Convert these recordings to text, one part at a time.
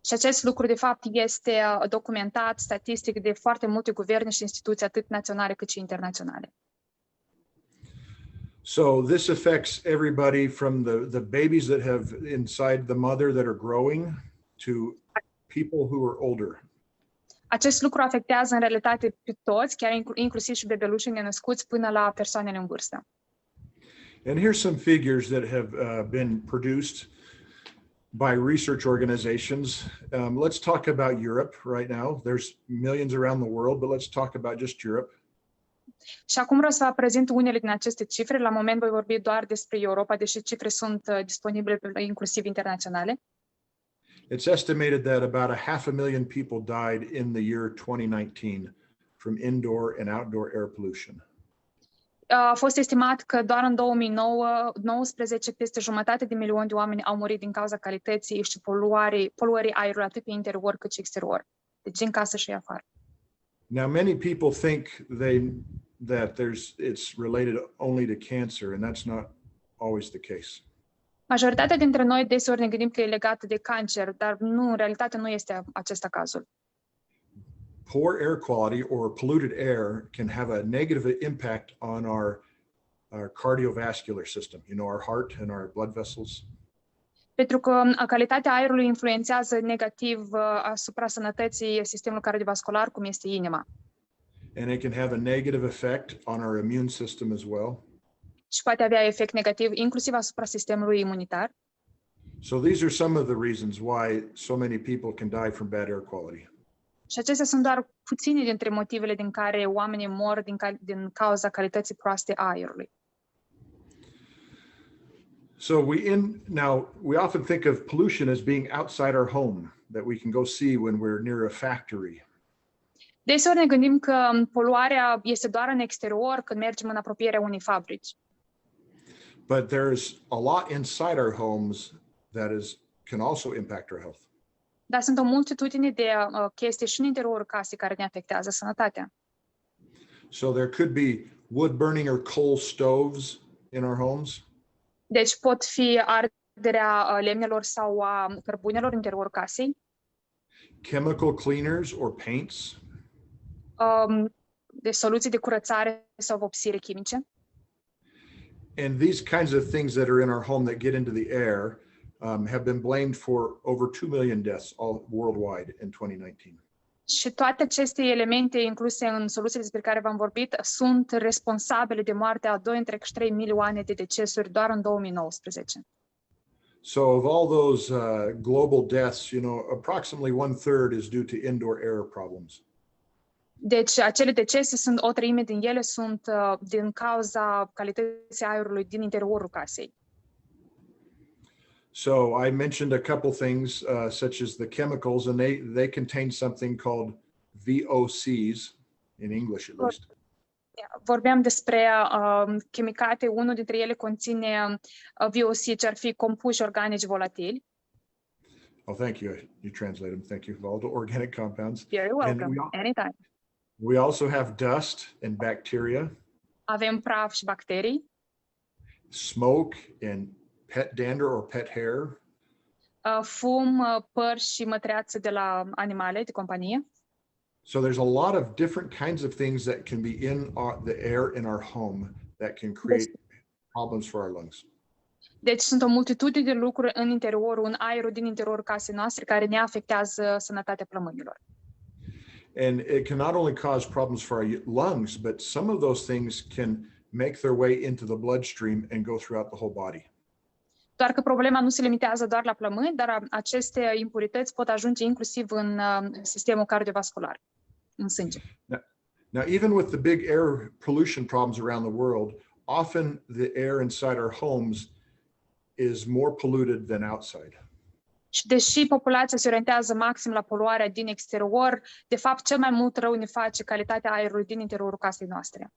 Și acest lucru, de fapt, este documentat statistic de foarte multe guverne și instituții, atât naționale cât și internaționale. So this affects everybody from the babies that have inside the mother that are growing to people who are older. Acest lucru afectează în realitate pe toți, chiar inclusiv și bebelușii nenăscuți până la persoanele în vârstă. And here's some figures that have been produced by research organizations. Let's talk about Europe right now. There's millions around the world, but let's talk about just Europe. Și acum vreau să vă prezint unele din aceste cifre. La moment voi vorbi doar despre Europa, deși cifre sunt disponibile inclusiv internaționale. It's estimated that about 500,000 people died in the year 2019 from indoor and outdoor air pollution. A fost estimat că doar în 2019 peste 500,000 de oameni au murit din cauza calității și poluării aerului atât pe interior cât și exterior, deci din casă și afară. Now, many people think that it's related only to cancer, and that's not always the case. Majoritatea dintre noi deseori ne gândim că e legată de cancer, dar nu, în realitate nu este acesta cazul. Poor air quality or polluted air can have a negative impact on our cardiovascular system, our heart and our blood vessels. Pentru că calitatea aerului influențează negativ asupra sănătății sistemului cardiovascular, cum este inima. And it can have a negative effect on our immune system as well. Și poate avea efect negativ inclusiv asupra sistemului imunitar. So these are some of the reasons why so many people can die from bad air quality. Și acestea sunt doar puține dintre motivele din care oamenii mor din cauza calității proaste a aerului. So we often think of pollution as being outside our home, that we can go see when we're near a factory. Deseori ne gândim că poluarea este doar în exterior când mergem în apropierea unei fabrici. But there's a lot inside our homes that can also impact our health. Dar sunt o multitudine de chestii și în interiorul casei care ne afectează sănătatea. So there could be wood burning or coal stoves in our homes. Deci pot fi arderea lemnelor sau a cărbunelor în interiorul casei. Chemical cleaners or paints. De soluții de curățare sau vopsire chimice. And these kinds of things that are in our home that get into the air have been blamed for over 2 million deaths all worldwide in 2019. Și toate aceste elemente incluse în soluțiile despre care v-am vorbit sunt responsabile de moartea a 2,3 milioane de decesuri doar în 2019. So of all those global deaths, approximately 1/3 is due to indoor air problems. Deci acele decese sunt o treime din ele sunt din cauza calității aerului din interiorul casei. So I mentioned a couple things such as the chemicals, and they contain something called VOCs in English at least. Vorbeam despre chimicate, unul dintre ele conține VOC, ce ar fi compuși organici volatili. Oh, thank you. You translate them. Thank you. All the organic compounds. You're welcome. Anytime. We also have dust and bacteria. Avem praf și bacterii. Smoke and pet dander or pet hair. Fum, păr și mătreață de la animale de companie. So there's a lot of different kinds of things that can be in the air in our home that can create problems for our lungs. Deci sunt o multitudine de lucruri în interiorul, în aerul din interiorul casei noastre care ne afectează sănătatea plămânilor. And it can not only cause problems for our lungs, but some of those things can make their way into the bloodstream and go throughout the whole body. Doar că problema nu se limitează doar la plămâni, dar aceste impurități pot ajunge inclusiv în sistemul cardiovascular, în sânge. Now, even with the big air pollution problems around the world, often the air inside our homes is more polluted than outside. Și deși populația se orientează maxim la poluarea din exterior, de fapt cel mai mult rău ne face calitatea aerului din interiorul casei noastre.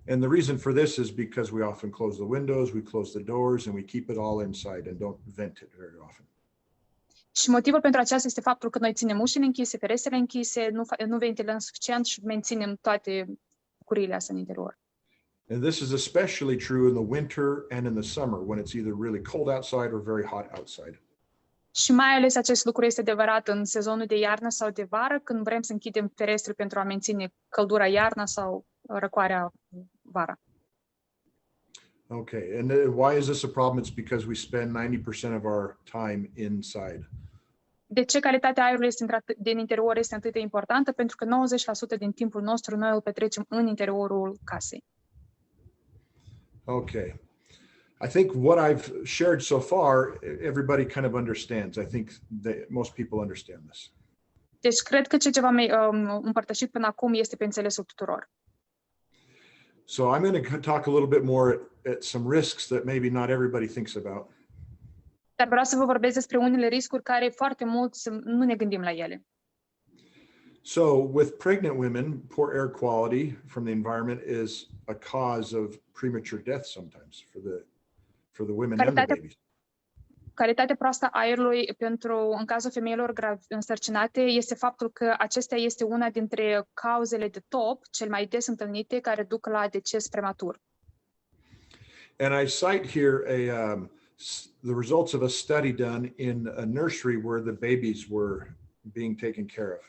And the reason for this is because we often close the windows, we close the doors, and we keep it all inside and don't vent it very often. Și motivul pentru aceasta este faptul că noi ținem ușile închise, ferestrele închise, nu ventilăm suficient și menținem toate bucuriile astea în interior. And this is especially true in the winter and in the summer when it's either really cold outside or very hot outside. Și mai ales acest lucru este adevărat în sezonul de iarnă sau de vară, când vrem să închidem ferestre pentru a menține căldura iarna sau răcoarea vara. Okay, and why is this a problem? It's because we spend 90% of our time inside. De ce calitatea aerului din interior este atât de importantă? Pentru că 90% din timpul nostru noi îl petrecem în interiorul casei. Okay. I think what I've shared so far, everybody kind of understands. I think that most people understand this. Deci cred că ce v-am împărtășit până acum este pe înțelesul tuturor. So I'm going to talk a little bit more at some risks that maybe not everybody thinks about. Dar vreau să vă vorbesc despre unele riscuri care foarte mult nu ne gândim la ele. So with pregnant women, poor air quality from the environment is a cause of premature death sometimes for the women and the babies. Calitatea proastă a aerului în cazul femeilor însărcinate este faptul că acesta este una dintre cauzele de top, cel mai des întâlnite, care duc la deces prematur. And I cite here the results of a study done in a nursery where the babies were being taken care of.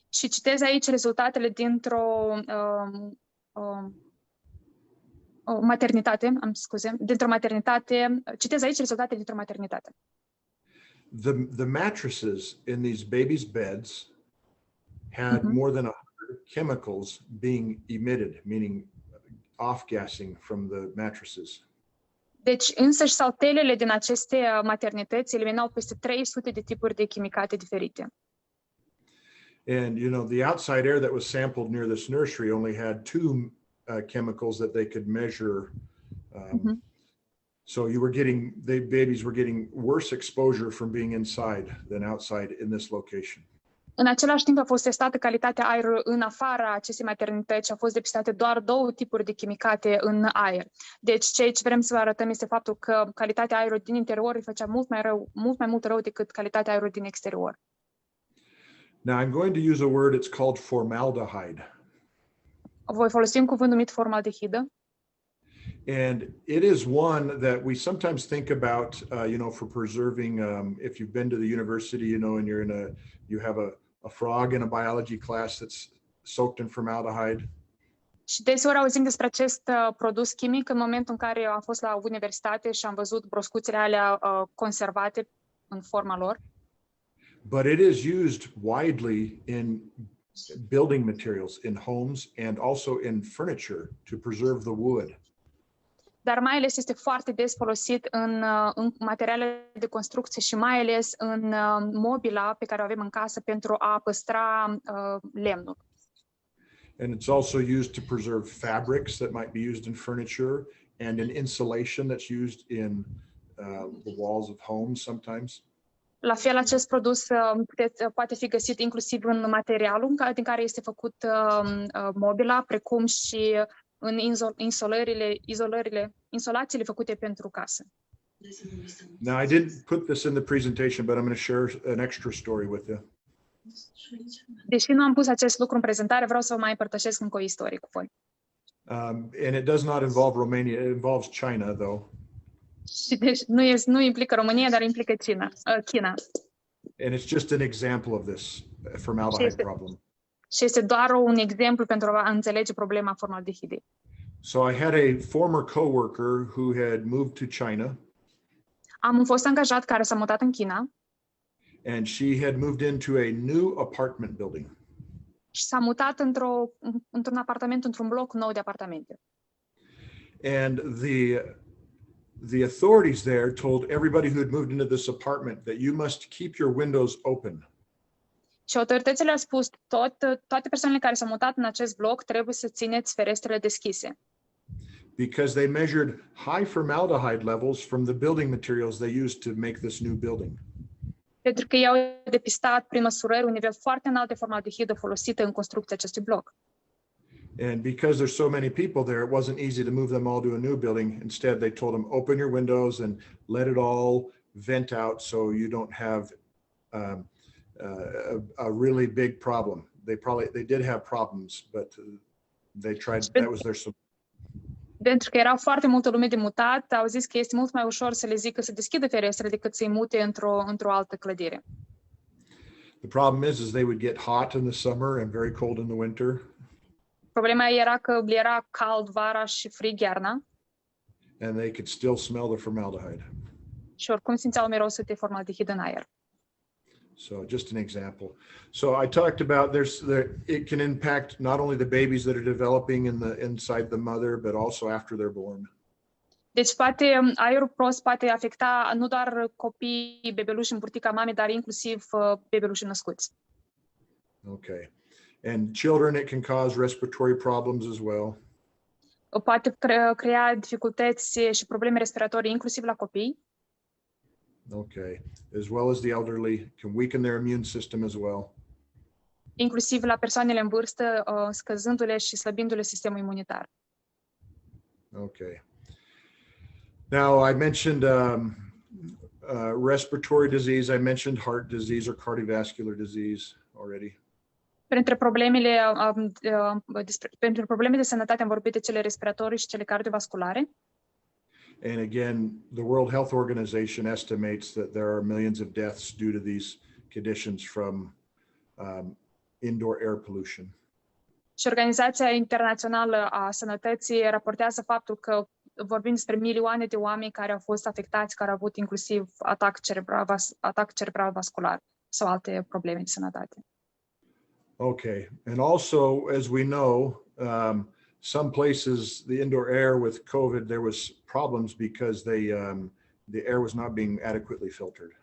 Și citez aici rezultatele dintr-o maternitate, dintr-o maternitate. Citez aici rezultatele dintr-o maternitate. The mattresses in these babies' beds had more than 100 chemicals being emitted, meaning off-gassing from the mattresses. Deci însăși saltelele din aceste maternități eliminau peste 300 de tipuri de chimicate diferite. And you know, the outside air that was sampled near this nursery only had 2 chemicals that they could measure. So the babies were getting worse exposure from being inside than outside in this location. În același timp a fost testată calitatea aerului în afara acestei maternități și au fost depistate doar 2 tipuri de chimicate în aer. Deci ce vrem să vă arătăm este faptul că calitatea aerului din interior îi făcea mult mai mult rău decât calitatea aerului din exterior. Now I'm going to use a word, it's called formaldehyde. Voi folosi un cuvânt numit formaldehidă. And it is one that we sometimes think about, for preserving. If you've been to the university, and you have a frog in a biology class that's soaked in formaldehyde. Și deseori auzim despre acest produs chimic în momentul în care am fost la universitate și am văzut broscuțele alea conservate în forma lor. But it is used widely in building materials, in homes, and also in furniture to preserve the wood. Dar mai ales este foarte des folosit în materiale de construcție și mai ales în mobila pe care o avem în casă pentru a păstra lemnul. And it's also used to preserve fabrics that might be used in furniture and in insulation that's used in the walls of homes sometimes. La fel, acest produs poate fi găsit inclusiv în materialul din care este făcut mobila, precum și în insolațiile făcute pentru casă. Now, I didn't put this in the presentation, but I'm going to share an extra story with you. Deși nu am pus acest lucru în prezentare, vreau să vă mai împărtășesc încă o istorie cu voi. And it does not involve Romania, it involves China, though. Și deci nu implică România, dar implică China. And it's just an example of this formaldehyde problem. Și este doar un exemplu pentru a înțelege problema formaldehidei. So I had a former coworker who had moved to China. Am un fost angajat care s-a mutat în China. And she had moved into a new apartment building. Și s-a mutat într-un apartament, într-un bloc nou de apartamente. And the authorities there told everybody who had moved into this apartment that you must keep your windows open. Și autoritățile au spus toate persoanele care s-au mutat în acest bloc trebuie să țineți ferestrele deschise. Because they measured high formaldehyde levels from the building materials they used to make this new building. Pentru că ei au depistat prin măsurări un nivel foarte înalt de formaldehidă folosită în construcția acestui bloc. And because there's so many people there, it wasn't easy to move them all to a new building. Instead, they told them, open your windows and let it all vent out so you don't have a really big problem. They did have problems, but they tried, that was their solution. Pentru că era foarte multă lume de mutat, au zis că este mult mai ușor să le zică să deschidă ferestrele decât să-i mute într-o altă clădire. The problem is they would get hot in the summer and very cold in the winter. Problema era că le era cald vara și frig iarna And they could still smell the formaldehyde. și oricum simțeau mirosul de formaldehid în aer. So just an example. So I talked about it can impact not only the babies that are developing inside the mother, but also after they're born. Deci aerul prost poate afecta nu doar copiii, bebeluși în burtica mamei, dar inclusiv bebelușii născuți. Okay. And children, it can cause respiratory problems as well. Poate crea dificultăți și probleme respiratorii inclusiv la copii. Okay. As well as the elderly, can weaken their immune system as well. Inclusiv la persoanele în vârstă, scăzându-le și slăbindu-le sistemul imunitar. Okay. Now, I mentioned respiratory disease. I mentioned heart disease or cardiovascular disease already. Pentru probleme de sănătate am vorbit de cele respiratorii și cele cardiovasculare. And again, the World Health Organization estimates that there are millions of deaths due to these conditions from indoor air pollution. Și Organizația Internațională a Sănătății raportează faptul că vorbim despre milioane de oameni care au fost afectați, care au avut inclusiv atac cerebral vascular sau alte probleme de sănătate. Okay, and also, as we know, some places, the indoor air with COVID, there was problems because the air was not being adequately filtered.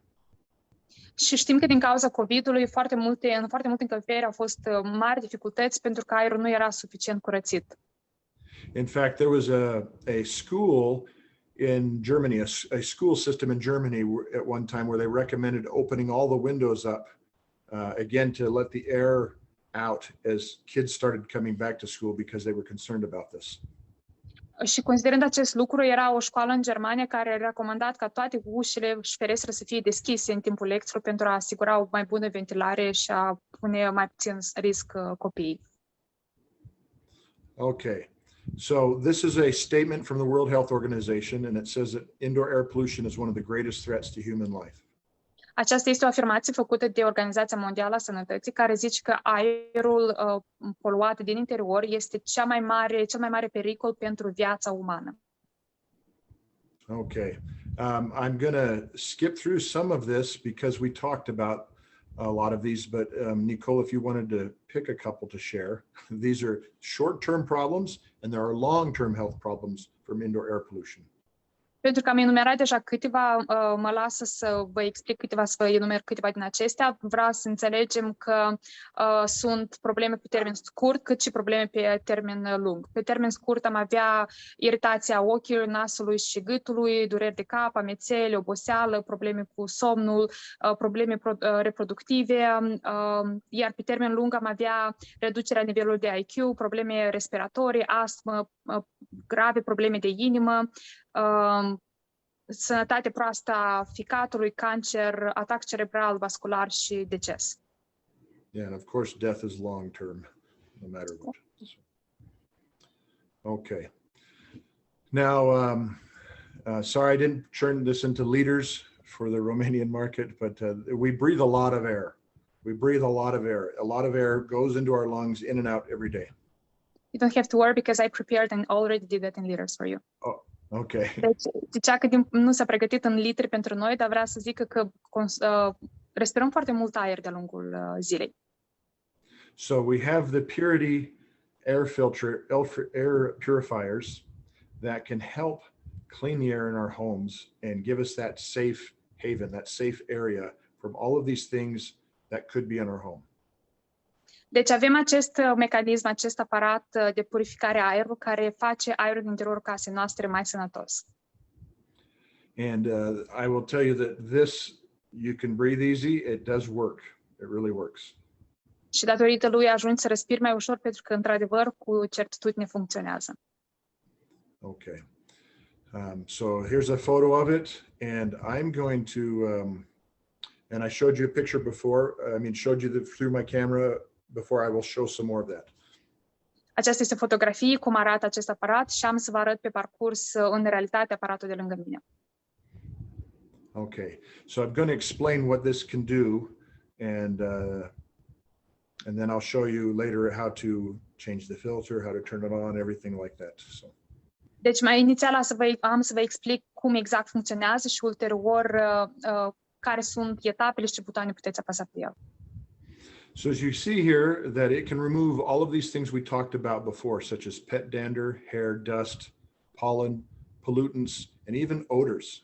Și știm că din cauza COVID-ului, în foarte multe încălziri au fost mari dificultăți pentru că aerul nu era suficient curățit. In fact, there was a school in Germany, a school system in Germany at one time where they recommended opening all the windows up again to let the air out as kids started coming back to school because they were concerned about this. Și considerând acest lucru, era o școală în Germania care a recomandat ca toate ușile și ferestrele să fie deschise în timpul lecțiilor pentru a asigura o mai bună ventilare și a pune mai puțin risc copiii. Okay. So this is a statement from the World Health Organization, and it says that indoor air pollution is one of the greatest threats to human life. Aceasta este o afirmație făcută de Organizația Mondială a Sănătății, care zice că aerul poluat din interior este cel mai mare pericol pentru viața umană. Okay. I'm going to skip through some of this because we talked about a lot of these, but Nicole, if you wanted to pick a couple to share, these are short-term problems and there are long-term health problems from indoor air pollution. Pentru că am enumerat deja câteva, mă lasă să vă explic câteva, să vă enumer câteva din acestea. Vreau să înțelegem că sunt probleme pe termen scurt, cât și probleme pe termen lung. Pe termen scurt am avea iritația ochilor, nasului și gâtului, dureri de cap, amețeli, oboseală, probleme cu somnul, probleme reproductive, iar pe termen lung am avea reducerea nivelului de IQ, probleme respiratorii, astmă, grave probleme de inimă, sănătate proastă a ficatului, cancer, atac cerebral, vascular și deces. Yeah, and of course death is long term, no matter what. Okay. Now, sorry I didn't turn this into liters for the Romanian market, but we breathe a lot of air. We breathe a lot of air. A lot of air goes into our lungs in and out every day. You don't have to worry because I prepared and already did that in liters for you. Oh, okay. Deci, zicea că nu s-a pregătit în litri pentru noi, dar vrea să zică că respirăm foarte mult aer de-a lungul zilei. So we have the Puritii Air purifiers that can help clean the air in our homes and give us that safe haven, that safe area from all of these things that could be in our home. Deci avem acest mecanism, acest aparat de purificare a aerului care face aerul din interiorul casei noastre mai sănătos. And I will tell you that this, you can breathe easy. It does work. It really works. Și datorită lui ajungi să respiri mai ușor pentru că, într-adevăr, cu certitudine funcționează. Okay. So here's a photo of it, and I'm going to, and I showed you a picture before, showed you through my camera before. I will show some more of that. Aceasta este o fotografie, cum arată acest aparat și am să vă arăt pe parcurs în realitate aparatul de lângă mine. Okay, so I'm going to explain what this can do, and then I'll show you later how to change the filter, how to turn it on, everything like that. So. Deci mai inițial am să vă explic cum exact funcționează și ulterior care sunt etapele și ce butoane puteți apăsa pe el. So as you see here, that it can remove all of these things we talked about before, such as pet dander, hair, dust, pollen, pollutants, and even odors.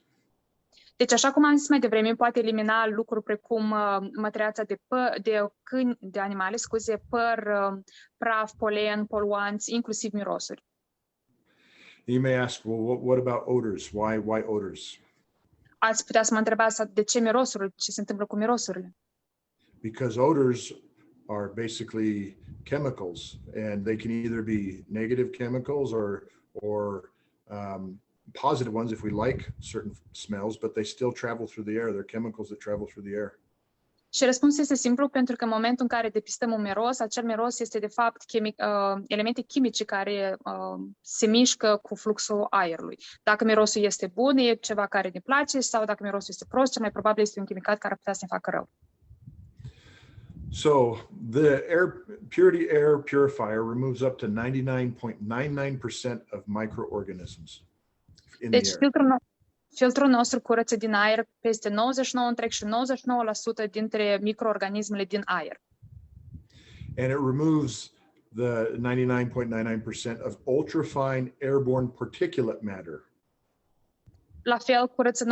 Deci, așa cum am zis mai devreme, poate elimina lucruri precum mătreața de animale, păr, praf, polen, poluanți, inclusiv mirosuri. You may ask, well, what about odors? Why odors? Ați putea să mă întrebați de ce mirosurile, ce se întâmplă cu mirosurile? Because odors are basically chemicals, and they can either be negative chemicals or positive ones if we like certain smells, but they still travel through the air. They're chemicals that travel through the air. Și răspunsul este simplu, pentru că în momentul în care depistăm un miros, acel miros este de fapt elemente chimice care se mișcă cu fluxul aerului. Dacă mirosul este bun, e ceva care ne place, sau dacă mirosul este prost, cel mai probabil este un chimicat care ar putea să ne facă rău. So the Puritii Air purifier removes up to 99.99% of microorganisms in Deci the air. filtrul nostru curăță din aer peste 99,99% dintre microorganismele din aer. And it removes the 99.99% of ultrafine airborne particulate matter. La fel, curăță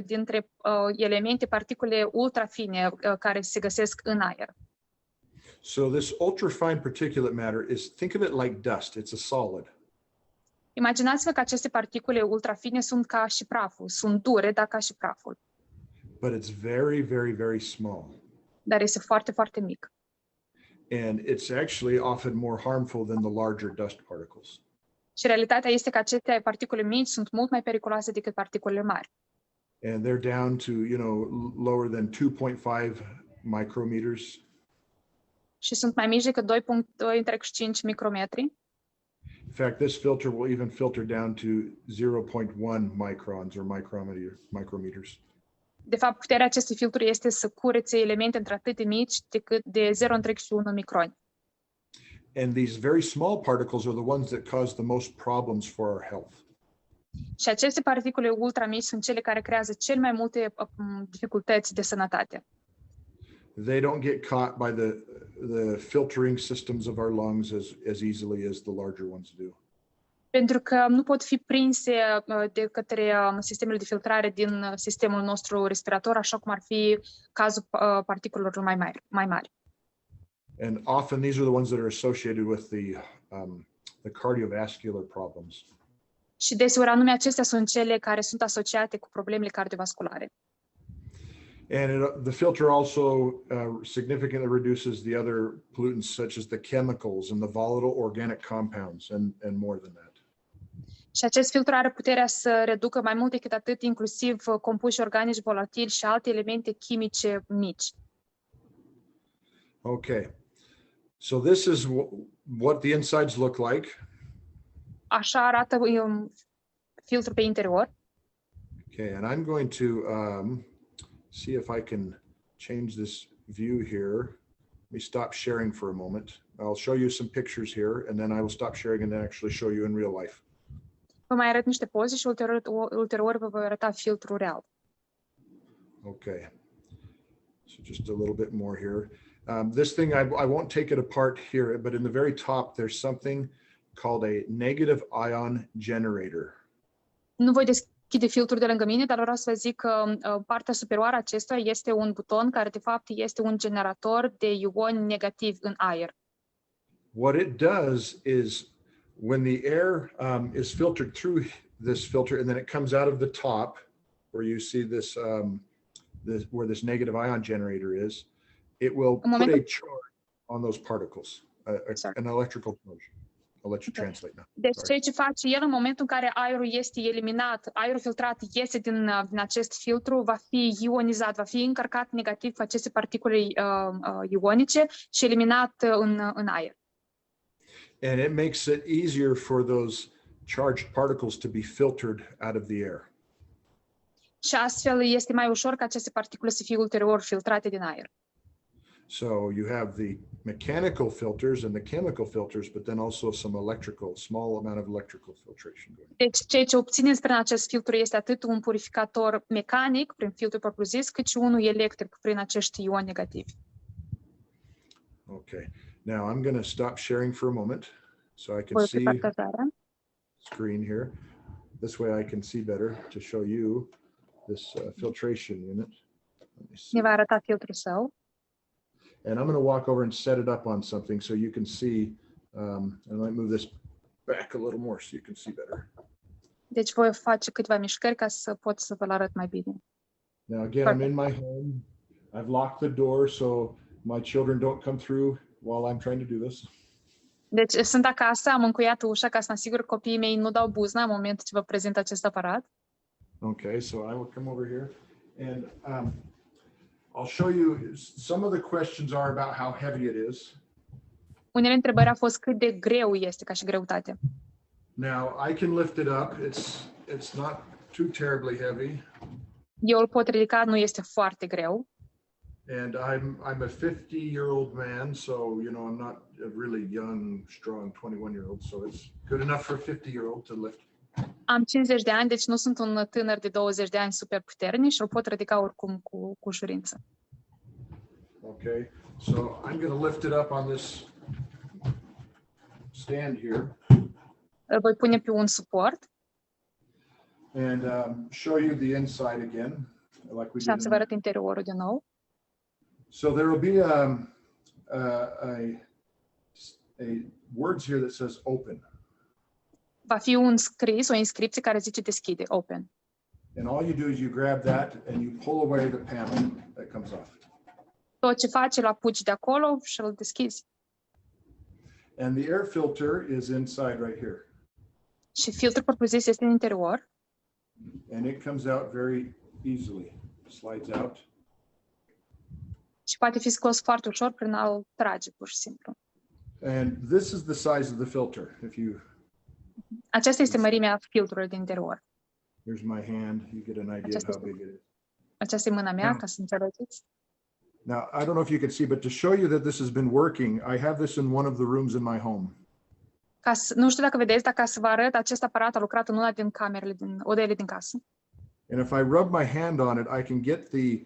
99,99% dintre elemente, particule ultrafine care se găsesc în aer. So this ultrafine particulate matter think of it like dust. It's a solid. Imaginați-vă că aceste particule ultrafine sunt ca și praful, sunt dure, dar ca și praful. But it's very, very, very small. Dar este foarte, foarte mic. And it's actually often more harmful than the larger dust particles. Și realitatea este că aceste particule mici sunt mult mai periculoase decât particulele mari. And they're down to, lower than 2.5 micrometers. Și sunt mai mici decât 2,5 micrometri. In fact, this filter will even filter down to 0.1 microns or micrometers. De fapt, puterea acestui filtru este să curețe elemente într-atât de mici decât de 0,1 microni. And these very small particles are the ones that cause the most problems for our health. Și aceste particule ultramici sunt cele care creează cel mai multe dificultăți de sănătate. They don't get caught by the filtering systems of our lungs as easily as the larger ones do. Pentru că nu pot fi prinse de către sistemele de filtrare din sistemul nostru respirator, așa cum ar fi cazul particulelor mai mari. And often these are the ones that are associated with the cardiovascular problems. Și deseori anume acestea sunt cele care sunt asociate cu problemele cardiovasculare. And the filter also significantly reduces the other pollutants such as the chemicals and the volatile organic compounds and more than that. Și acest filtru are puterea să reducă mai mult decât atât, inclusiv compuși organici volatili și alte elemente chimice mici. Okay. So this is what the insides look like. Așa arată filtrul pe interior. Okay, and I'm going to see if I can change this view here. Let me stop sharing for a moment. I'll show you some pictures here, and then I will stop sharing and then actually show you in real life. Vă mai arăt niște poze și ulterior vă voi arăta filtrul real. Okay. So just a little bit more here. This thing, I won't take it apart here, but in the very top, there's something called a negative ion generator. Nu voi deschide filtrul de lângă mine, dar vreau să vă zic că partea superioară acestuia este un buton care de fapt este un generator de ioni negativi în aer. What it does is when the air is filtered through this filter and then it comes out of the top where you see this, where this negative ion generator is, it will put a charge on those particles, an electrical charge. I'll let you translate now. Deci ceea ce face el în momentul în care aerul este eliminat, aerul filtrat iese din acest filtru, va fi ionizat, va fi încărcat negativ cu aceste particule ionice și eliminat în aer. And it makes it easier for those charged particles to be filtered out of the air. Și astfel este mai ușor ca aceste particule să fie ulterior filtrate din aer. So you have the mechanical filters and the chemical filters, but then also some small amount of electrical filtration going on. Deci ceea ce obțineți prin acest filtru este atât un purificator mecanic, prin filtru propriu-zis, cât și unul electric, prin acești ioni negativi. Okay, now I'm going to stop sharing for a moment so I can Voi see partajarea. screen here. This way I can see better to show you this filtration unit. Let me see. Ne va arăta filtrul său. And I'm going to walk over and set it up on something so you can see, and I might move this back a little more so you can see better. Deci voi face câteva mișcări ca să pot să vă arăt mai bine. Now again, I'm in my home. I've locked the door so my children don't come through while I'm trying to do this. Deci sunt acasă, am încuiat ușa ca să mă asigur că copiii mei nu dau buzna în momentul ce vă prezint acest aparat. Okay, so I will come over here and I'll show you some of the questions are about how heavy it is. Unele întrebări au fost cât de greu este ca și greutate. Now I can lift it up. It's not too terribly heavy. Eu îl pot ridica, nu este foarte greu. And I'm a 50-year-old man, so I'm not a really young, strong 21-year-old, so it's good enough for a 50-year-old to lift. Am 50 de ani, deci nu sunt un tânăr de 20 de ani super puternic și îl pot ridica oricum cu ușurință. Okay, so I'm going to lift it up on this stand here. Îl voi pune pe un suport And show you the inside again, like we și am did. să vă arăt interiorul din nou. So there will be a words here that says open. Va fi un scris, o inscripție care zice deschide, open. And all you do is you grab that and you pull away the panel that comes off. Tot ce faci, îl apuci de acolo și îl deschizi. And the air filter is inside right here. Și filtrul propriu-zis este în interior And it comes out very easily. Slides out. și poate fi scos foarte ușor prin a-l trage, pur și simplu. And this is the size of the filter. Aceasta este mărimea filtrului din interior. Here's my hand. You get an idea of how big it is. Aceasta e mâna mea, ca să înțelegeți. Now, I don't know if you can see, but to show you that this has been working, I have this in one of the rooms in my home. Nu știu dacă vedeți, dar ca să vă arăt, acest aparat a lucrat în una din camerele, din odele din casă. And if I rub my hand on it, I can get the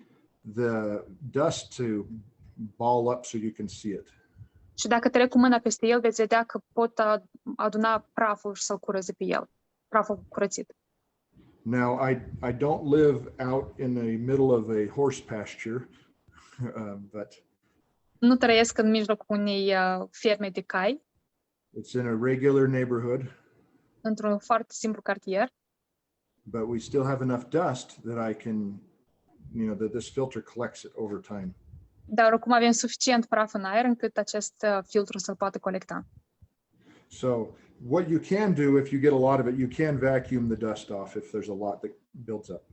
dust to ball up so you can see it. Și dacă trec cu mâna peste el, veți vedea că pot aduna praful și să-l curățe pe el. Praful curățit. Now, I don't live out in the middle of a horse pasture, but Nu trăiesc în mijlocul unei ferme de cai, it's in a regular neighborhood, într-un foarte simplu cartier, but we still have enough dust that I can, that this filter collects it over time. dar oricum avem suficient praf în aer încât acest filtru să-l poată colecta. So what you can do if you get a lot of it, you can vacuum the dust off if there's a lot that builds up.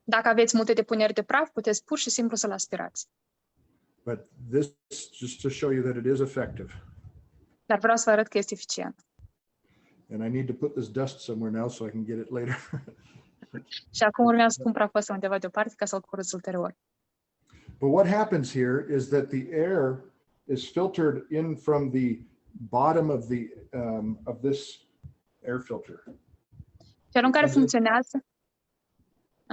Dacă aveți multe depuneri de praf, puteți pur și simplu să-l aspirați. But this just to show you that it is effective. Dar vreau să vă arăt că este eficient. And I need to put this dust somewhere now so I can get it later. Și acum urmează să pun praful ăsta undeva deoparte ca să-l curăț ulterior. But what happens here is that the air is filtered in from the bottom of this air filter. Felul în care funcționează,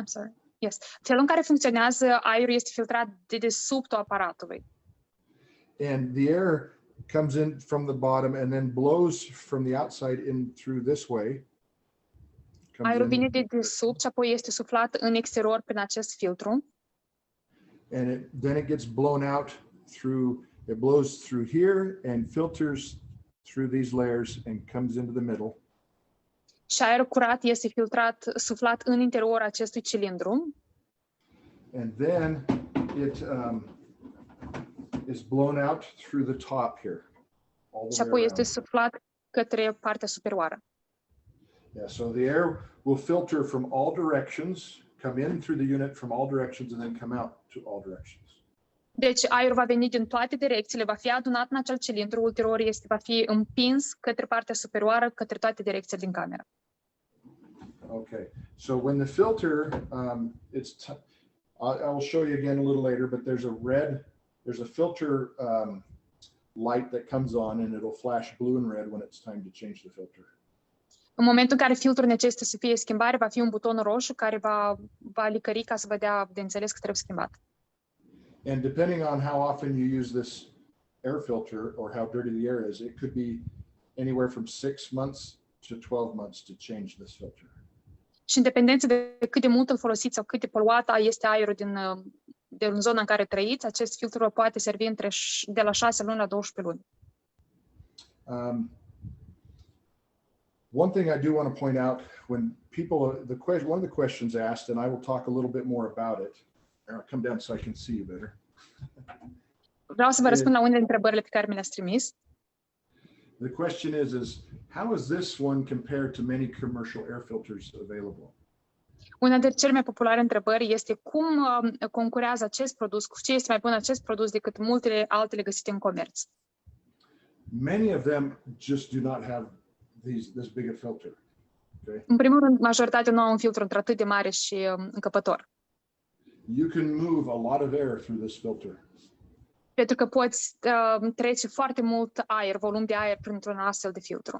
I'm sorry. Yes. Felul în care funcționează aerul este filtrat de dedesubtul aparatului. And the air comes in from the bottom and then blows from the outside in through this way. Aerul vine de dedesubt și apoi este suflat în exterior prin acest filtru. And then it gets blown out it blows through here and filters through these layers and comes into the middle. Și aerul curat este filtrat, suflat în interior acestui cilindru. And then it is blown out through the top here. Și apoi este suflat către partea superioară. Yeah, so the air will filter from all directions, come in through the unit from all directions, and then come out to all directions. Deci aerul va veni din toate direcțiile, va fi adunat în acel cilindru, ulterior va fi împins către partea superioară, către toate direcțiile din cameră. Okay, so when the filter, I'll show you again a little later, but there's a filter light that comes on and it'll flash blue and red when it's time to change the filter. În momentul în care filtrul necesită să fie schimbare, va fi un buton roșu care va licări ca să vă dea de înțeles că trebuie schimbat. And depending on how often you use this air filter or how dirty the air is, it could be anywhere from 6 months to 12 months to change this filter. Și în dependență de cât de mult îl folosiți sau cât de poluat este aerul din zona în care trăiți, acest filtru poate servi de la 6 luni la 12 luni. One thing I do want to point out, when people, one of the questions asked, and I will talk a little bit more about it. I'll come down so I can see you better. Vreau să vă răspund la unele întrebările pe care mi le-ați trimis. The question is how is this one compared to many commercial air filters available? Una dintre cele mai populare întrebări este cum concurează acest produs, cu ce este mai bun acest produs decât multele altele găsite în comerț. Many of them just do not have this big a filter. Okay? În primul rând, majoritatea nu au un filtru într-atât de mare și încăpător. You can move a lot of air through this filter. Pentru că poți trece foarte mult aer, volum de aer printr-un astfel de filtru.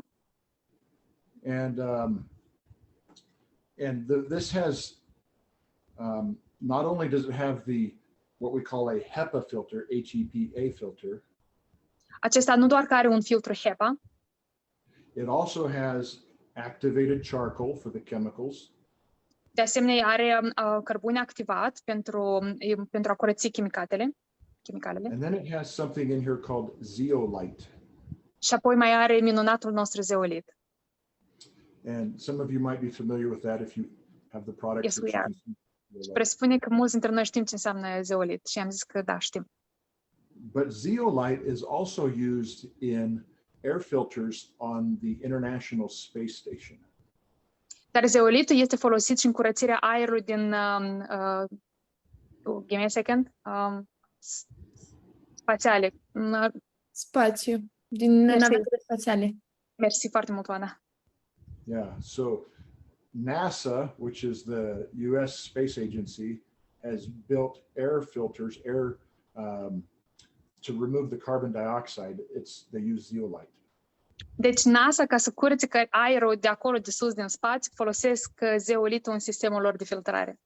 This has not only does it have what we call a HEPA filter, HEPA filter. Acesta nu doar că are un filtru HEPA. It also has activated charcoal for the chemicals. De asemenea, are cărbune activat pentru a curăți chimicalele. And then it has something in here called zeolite. Și apoi mai are minunatul nostru zeolit. And some of you might be familiar with that if you have the product. Yes, we are. Presupune că mulți dintre noi știm ce înseamnă zeolit și am zis că da, știm. But zeolite is also used in air filters on the International Space Station. Dar zeolitul este folosit și în curățirea aerului din give me a second. Spațiale. Spațiu. Din navele spațiale. Mersi foarte mult, Oana. Yeah, so NASA, which is the US Space Agency, has built air filters, to remove the carbon dioxide. They use zeolite. Deci NASA, ca să curățe aerul de acolo de sus din spațiu, folosesc zeolitul în sistemul lor de filtrare.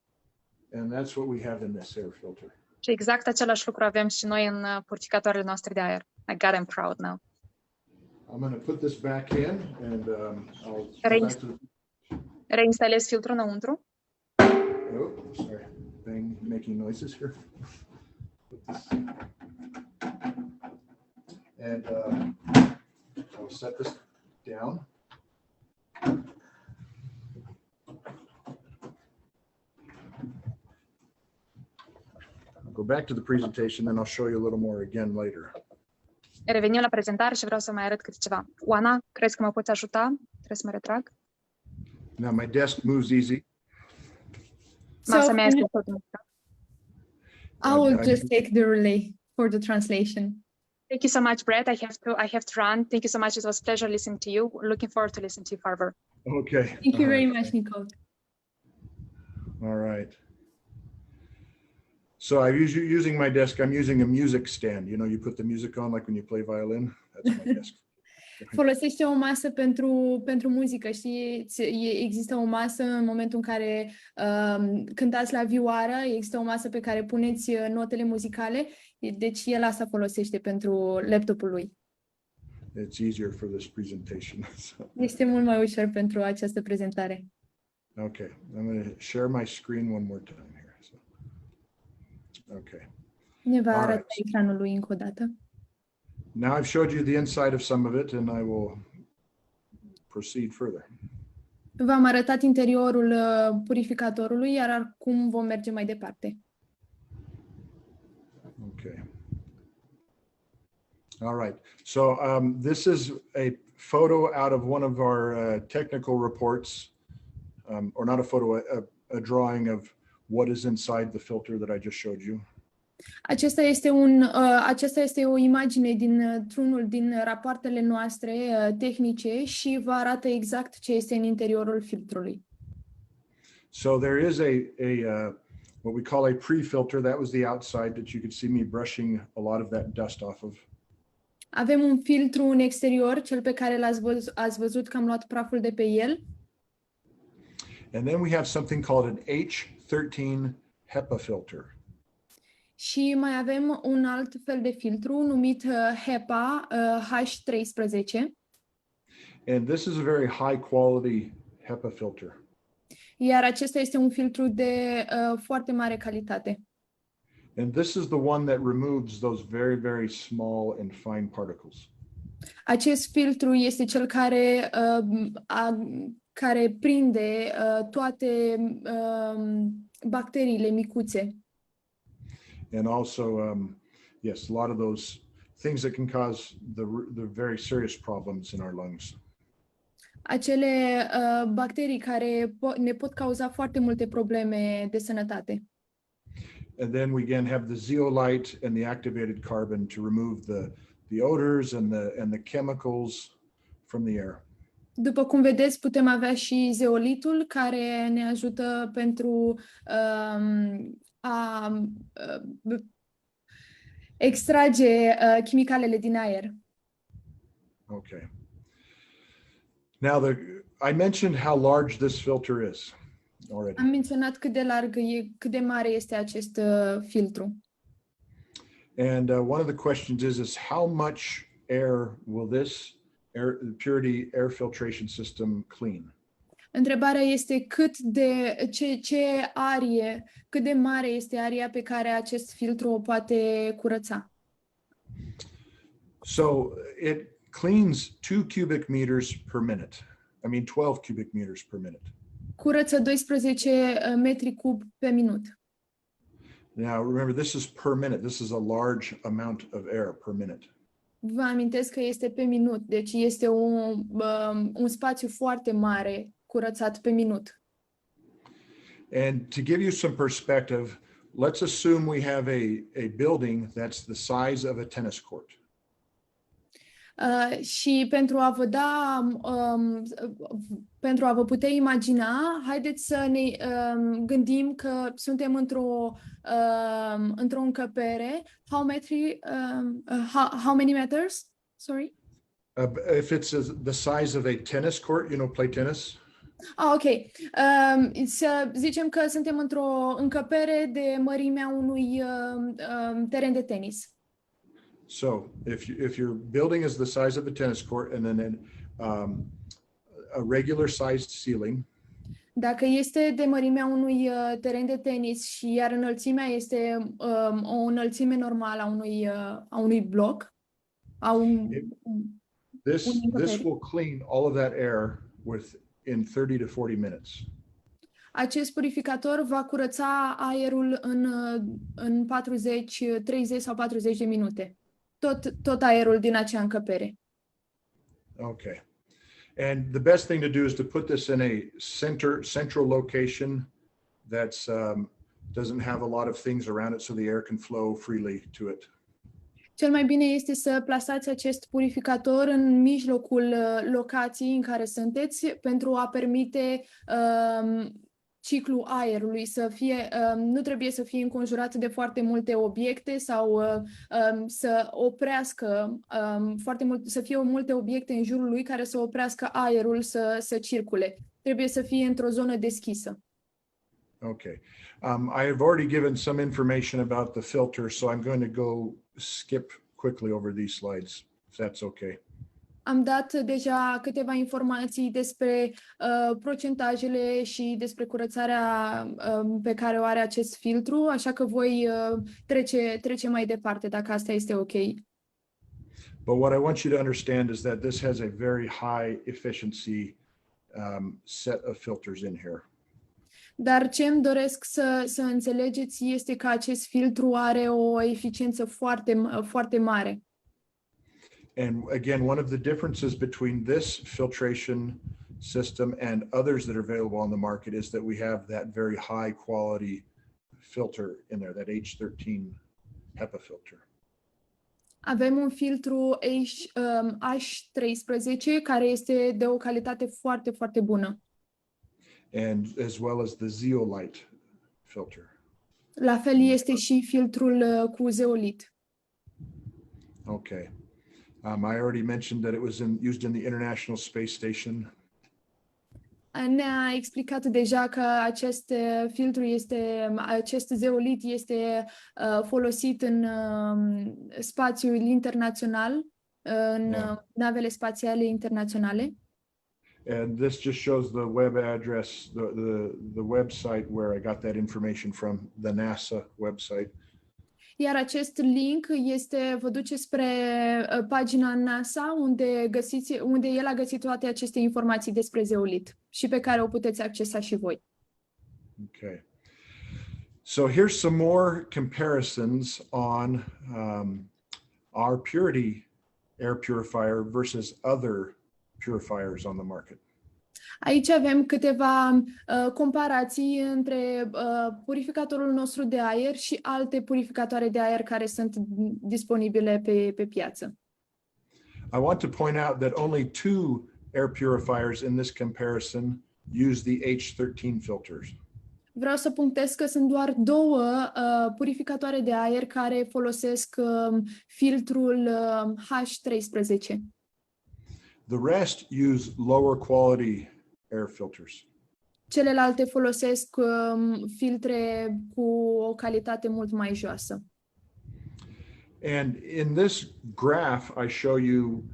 And that's what we have in this air filter. Și exact același lucru avem și noi în purificatoarele noastre de aer. My God, I'm proud now. I'm going to put this back in and I'll reinstalez filtrul înăuntru. Oh, sorry. Thing making noises here. And I'll set this down. I'll go back to the presentation, then I'll show you a little more again later. Revenim la prezentare și vreau să mai arăt câte ceva. Oana, crezi că mă poți ajuta? Trebuie să mă retrag. Now my desk moves easy. Masa mea este tot. I will just take the relay for the translation. Thank you so much, Brett. I have to run. Thank you so much. It was a pleasure listening to you. Looking forward to listening to you further. Okay. Thank you very much, Nicole. All right. So I'm using my desk. I'm using a music stand. You know, you put the music on like when you play violin. That's my desk. Folosește o masă pentru muzică, știi? Există o masă în momentul în care cântați la vioară, există o masă pe care puneți notele muzicale, deci el asta folosește pentru laptopul lui. It's easier for this presentation. Este mult mai ușor pentru această prezentare. Okay, I'm going to share my screen one more time here. So, okay. Ne va arăta ecranul lui încă o dată. Now I've showed you the inside of some of it and I will proceed further. V-am arătat interiorul purificatorului, iar acum vom merge mai departe. Okay. All right. So this is a photo out of one of our technical reports, or not a photo, a drawing of what is inside the filter that I just showed you. Aceasta este o imagine dintr-unul din rapoartele noastre tehnice și vă arată exact ce este în interiorul filtrului. So there is what we call a pre-filter. That was the outside that you could see me brushing a lot of that dust off of. Avem un filtru în exterior, cel pe care ați văzut că am luat praful de pe el. And then we have something called an H13 HEPA filter. Și mai avem un alt fel de filtru numit HEPA H13. And this is a very high quality HEPA filter. Iar acesta este un filtru de foarte mare calitate. And this is the one that removes those very, very small and fine particles. Acest filtru este cel care prinde toate bacteriile micuțe. And also, yes, a lot of those things that can cause the very serious problems in our lungs. Acele bacterii care ne pot cauza foarte multe probleme de sănătate. And then we again have the zeolite and the activated carbon to remove the odors and the chemicals from the air. După cum vedeți, putem avea și zeolitul care ne ajută pentru a extrage chimicalele din aer. Okay. Now I mentioned how large this filter is already. Am menționat cât de mare este acest filtru. And one of the questions is how much air will this Puritii Air filtration system clean? Întrebarea este cât de mare este aria pe care acest filtru o poate curăța. So it cleans 2 cubic meters per minute. I mean 12 cubic meters per minute. Curăță 12 metri cub pe minut. Now remember, this is per minute. This is a large amount of air per minute. Vă amintesc că este pe minut, deci este un spațiu foarte mare curățat pe minut. And to give you some perspective, let's assume we have a building that's the size of a tennis court. Și pentru a vă putea imagina, haideți să ne gândim că suntem într-o încăpere. How many meters? Sorry? If it's the size of a tennis court, play tennis. Ok. Să zicem că suntem într-o încăpere de mărimea unui teren de tenis. So if your building is the size of a tennis court and then a regular sized ceiling. Dacă este de mărimea unui teren de tenis și iar înălțimea este o înălțime normală a unui bloc, this will clean all of that air in 30 to 40 minutes. Acest purificator va curăța aerul în 30 sau 40 de minute. Tot aerul din acea încăpere. Okay. And the best thing to do is to put this in a central location that's doesn't have a lot of things around it so the air can flow freely to it. Cel mai bine este să plasați acest purificator în mijlocul locației în care sunteți pentru a permite ciclul aerului să fie, nu trebuie să fie înconjurat de foarte multe obiecte sau să oprească foarte mult, să fie multe obiecte în jurul lui care să oprească aerul să circule. Trebuie să fie într-o zonă deschisă. Okay. I have already given some information about the filter, so I'm going to skip quickly over these slides, if that's okay. Am dat deja câteva informații despre procentajele și despre curățarea pe care o are acest filtru, așa că voi trece mai departe, dacă asta este ok. But what I want you to understand is that this has a very high efficiency set of filters in here. Dar ce îmi doresc să înțelegeți este că acest filtru are o eficiență foarte mare. And again, one of the differences between this filtration system and others that are available on the market is that we have that very high quality filter in there, that H13 HEPA filter. Avem un filtru H13 care este de o calitate foarte, foarte bună. And as well as the zeolite filter. La fel este și filtrul cu zeolit. Okay. I already mentioned that it was used in the International Space Station. Ne-a explicat deja că acest zeolit este folosit în spațiul internațional, în navele spațiale internaționale. And this just shows the web address, the website where I got that information from, the NASA website. Iar acest link vă duce spre pagina NASA unde el a găsit toate aceste informații despre zeolit și pe care o puteți accesa și voi. Okay. So here's some more comparisons on our Puritii Air purifier versus other purifiers on the market. Aici avem câteva comparații între purificatorul nostru de aer și alte purificatoare de aer care sunt disponibile pe piață. I want to point out that only 2 air purifiers in this comparison use the H13 filters. Vreau să punctez că sunt doar 2 purificatoare de aer care folosesc filtrul H13. The rest use lower quality air filters. Celelalte folosesc filtre cu o calitate mult mai joasă. And in this graph, I show you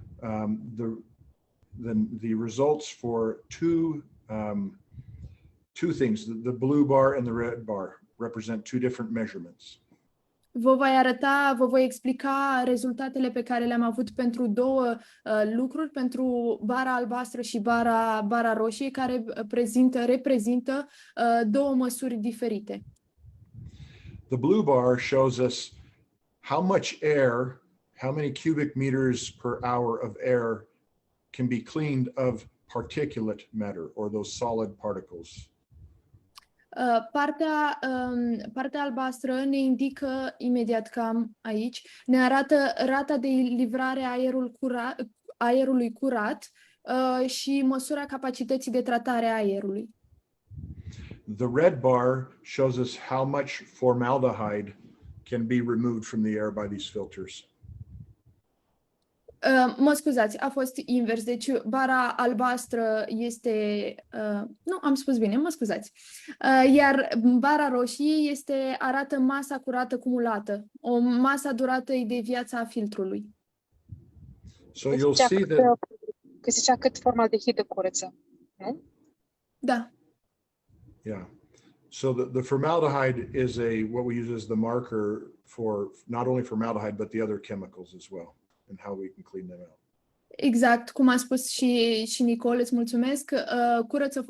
the results for two things. The blue bar and the red bar represent 2 different measurements. Vă voi explica rezultatele pe care le-am avut pentru 2 lucruri, pentru bara albastră și bara roșie, care reprezintă 2 măsuri diferite. The blue bar shows us how much air, how many cubic meters per hour of air can be cleaned of particulate matter or those solid particles. Partea albastră ne indică imediat cam aici, ne arată rata de livrare a aerului curat și măsura capacității de tratare a aerului. The red bar shows us how much formaldehyde can be removed from the air by these filters. Mă scuzați, a fost invers. Deci bara albastră este... nu, am spus bine, mă scuzați. Iar bara roșie arată masa curată cumulată, o masa durată de viața a filtrului. So you'll see that... Că zicea cât formaldehidă curăță, nu? Da. Yeah. So the formaldehyde is what we use as the marker for not only formaldehyde, but the other chemicals as well, and how we can clean them out. Exact, cum a spus și Nicole, îți mulțumesc. Curăță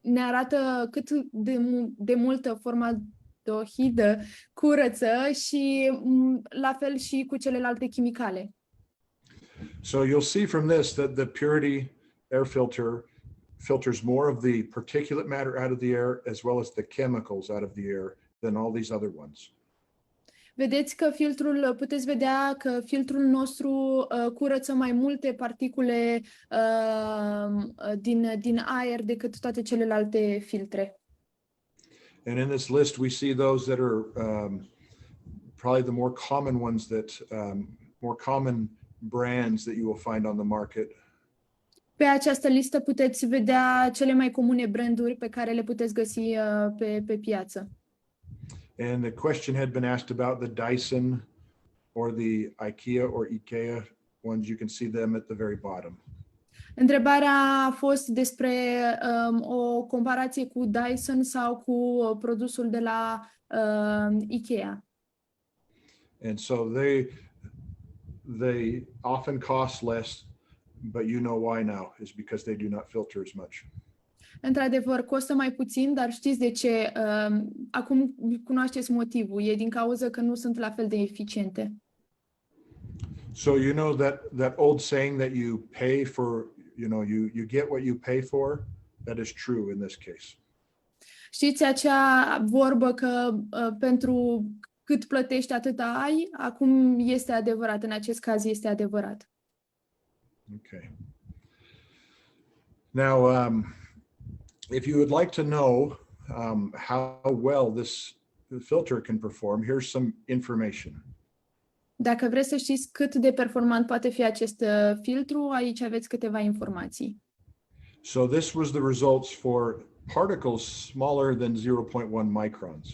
ne arată cât de multă formaldehidă curăță și la fel și cu celelalte chimicale. So you'll see from this that the Puritii Air filter filters more of the particulate matter out of the air as well as the chemicals out of the air than all these other ones. Puteți vedea că filtrul nostru curăță mai multe particule din aer decât toate celelalte filtre. And in this list we see those that are probably the more common ones more common brands that you will find on the market. Pe această listă puteți vedea cele mai comune branduri pe care le puteți găsi pe piață. And the question had been asked about the Dyson or the IKEA ones. You can see them at the very bottom. Întrebarea a fost despre o comparație cu Dyson sau cu produsul de la IKEA. And so they often cost less, but you know why now, is because they do not filter as much. Într-adevăr, costă mai puțin, dar știți de ce? Acum cunoașteți motivul. E din cauza că nu sunt la fel de eficiente. So you know that old saying that you pay for, you get what you pay for? That is true in this case. Știți acea vorbă că cât plătești, atât ai, acum este adevărat, în acest caz este adevărat. Okay. Now, if you would like to know how well this filter can perform, here's some information. Dacă vreți să știți cât de performant poate fi acest filtru, aici aveți câteva informații. So this was the results for particles smaller than 0.1 microns.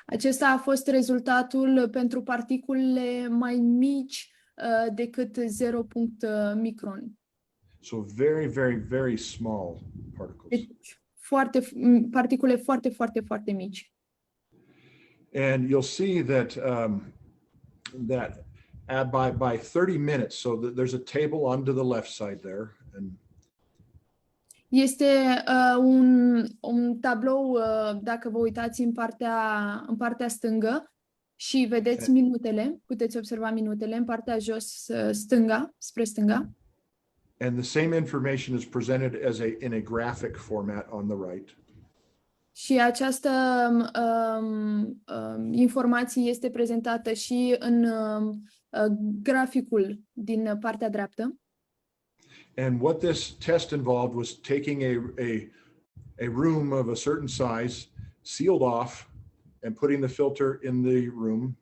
Acesta a fost rezultatul pentru particule mai mici decât 0. Micron. So very, very, very small particles. Deci particule foarte, foarte, foarte mici. And you'll see that by 30 minutes, so there's a table onto the left side there, and Este un tablou, dacă vă uitați în partea stângă și vedeți minutele, puteți observa minutele în partea jos stânga, spre stânga. And the same information is presented in a graphic format on the right. Și această informație este prezentată și în graficul din partea dreaptă. And what this test involved was taking a room of a certain size, sealed off, and putting the filter in the room.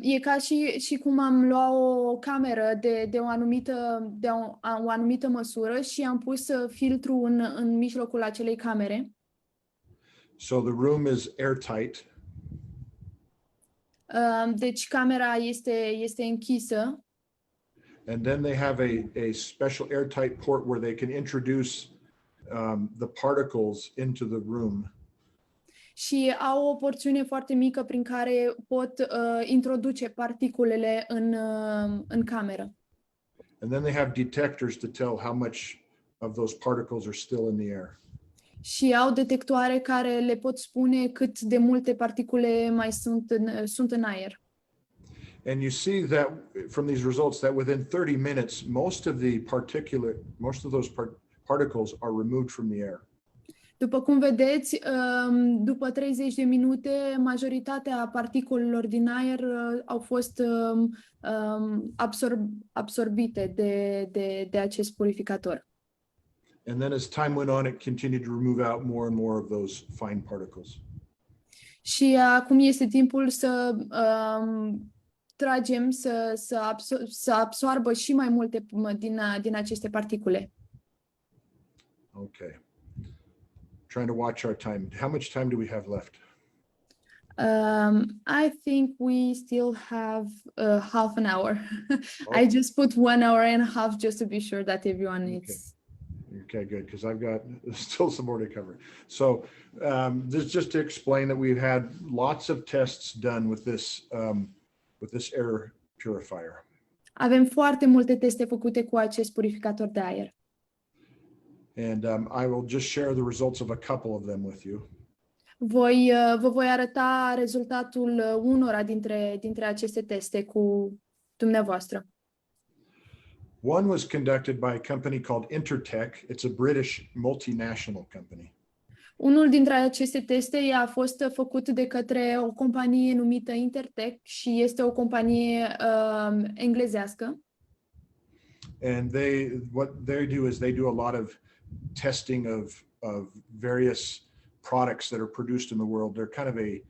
E ca și cum am luat o cameră de o anumită măsură și am pus filtru în mijlocul acelei camere. So the room is airtight. Deci camera este închisă. And then they have a special airtight port where they can introduce the particles into the room. Și au o porțiune foarte mică prin care pot introduce particulele în cameră. And then they have detectors to tell how much of those particles are still in the air. Și au detectoare care le pot spune cât de multe particule mai sunt în aer. And you see that from these results that within 30 minutes, most of those particles are removed from the air. După cum vedeți, după 30 de minute, majoritatea particulelor din aer au fost absorbite de acest purificator. And then as time went on, it continued to remove out more and more of those fine particles. Și acum este timpul să tragem, să absoarbă și mai multe din aceste particule. Okay. Trying to watch our time. How much time do we have left? I think we still have half an hour. Okay. I just put 1 hour and a half just to be sure that everyone is. Okay, good, because I've got still some more to cover. So this just to explain that we've had lots of tests done with this air purifier. Avem foarte multe teste făcute cu acest purificator de aer. And I will just share the results of a couple of them with you. Vă voi arăta rezultatul unora dintre aceste teste cu dumneavoastră. One was conducted by a company called Intertech. It's a British multinational company. Unul dintre aceste teste a fost făcut de către o companie numită Intertech și este o companie englezească. And what they do is they do a lot of testing of various products that are produced in the world. They're kind of a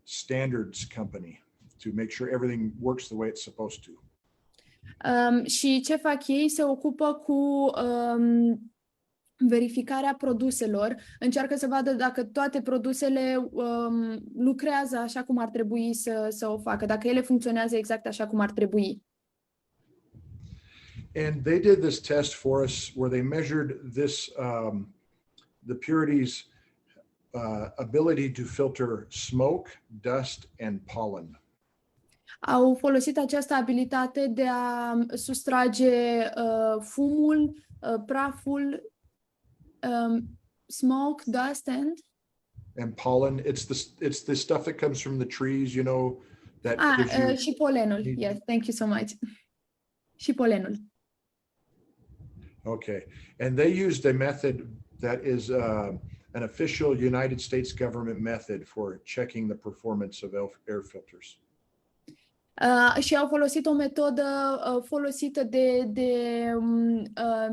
standards company to make sure everything works the way it's supposed to. Și ce fac ei? Se ocupă cu verificarea produselor, încearcă să vadă dacă toate produsele lucrează așa cum ar trebui să o facă, dacă ele funcționează exact așa cum ar trebui. And they did this test for us where they measured the Purity's ability to filter smoke, dust, and pollen. Au folosit această abilitate de a sustrage fumul, praful, smoke, dust, and pollen. It's the stuff that comes from the trees, you know, that gives you... și polenul. Yes, thank you so much. Și polenul. Okay, and they used a method that is an official United States government method for checking the performance of air filters. Și au folosit o metodă folosită de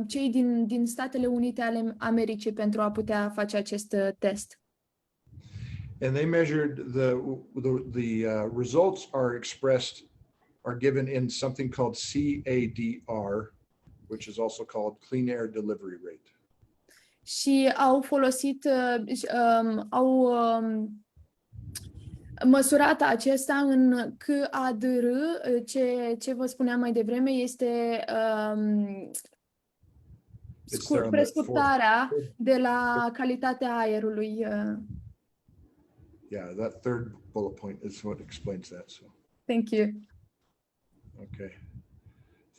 cei din Statele Unite ale Americii pentru a putea face acest test. And they measured the results are given in something called CADR, which is also called Clean Air Delivery Rate. Și au folosit, au măsurat acesta în CADR, ce vă spuneam mai devreme, este prescurtarea de la calitatea aerului. Yeah, that third bullet point is what explains that. So. Thank you. Okay,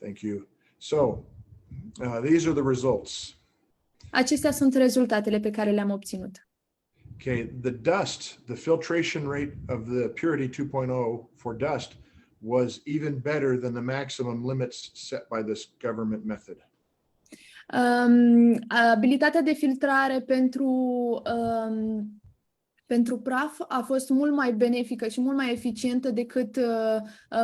thank you. So, these are the results. Acestea sunt rezultatele pe care le-am obținut. Okay, the filtration rate of the Puritii 2.0 for dust was even better than the maximum limits set by this government method. Abilitatea de filtrare pentru praf a fost mult mai benefică și mult mai eficientă decât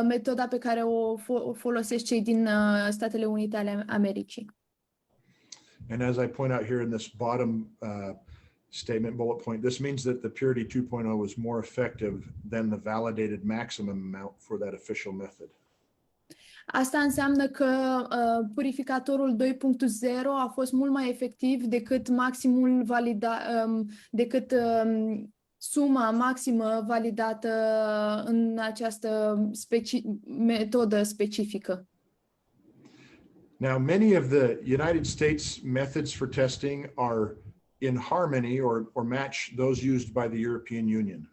metoda pe care o folosesc cei din Statele Unite ale Americii. And as I point out here in this bottom statement bullet point, this means that the Puritii 2.0 was more effective than the validated maximum amount for that official method. Asta înseamnă că purificatorul 2.0 a fost mult mai efectiv decât maximul decât suma maximă validată în această metodă specifică. Now, many of the United States methods for testing are in harmony or match those used by the European Union.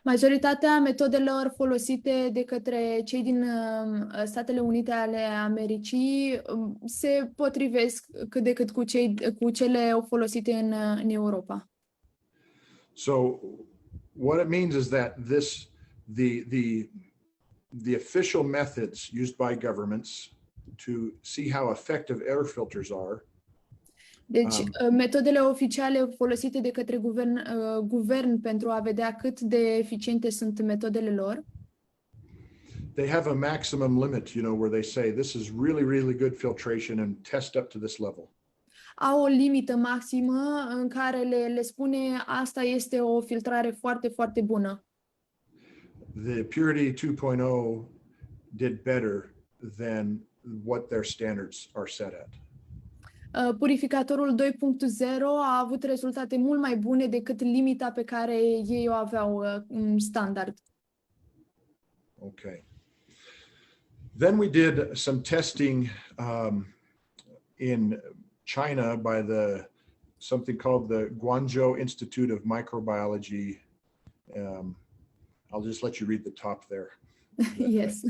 Majoritatea metodelor folosite de către cei din Statele Unite ale Americii se potrivesc cât de cât cu cele folosite în Europa. So what it means is that the official methods used by governments to see how effective air filters are. Deci, metodele oficiale folosite de către guvern pentru a vedea cât de eficiente sunt metodele lor. They have a maximum limit, where they say this is really, really good filtration and test up to this level. Au o limită maximă în care le spune asta este o filtrare foarte, foarte bună. The Puritii 2.0 did better than what their standards are set at. Purificatorul 2.0 a avut rezultate mult mai bune decât limita pe care ei o aveau în standard. Okay. Then we did some testing in China by something called the Guangzhou Institute of Microbiology. I'll just let you read the top there. Yes.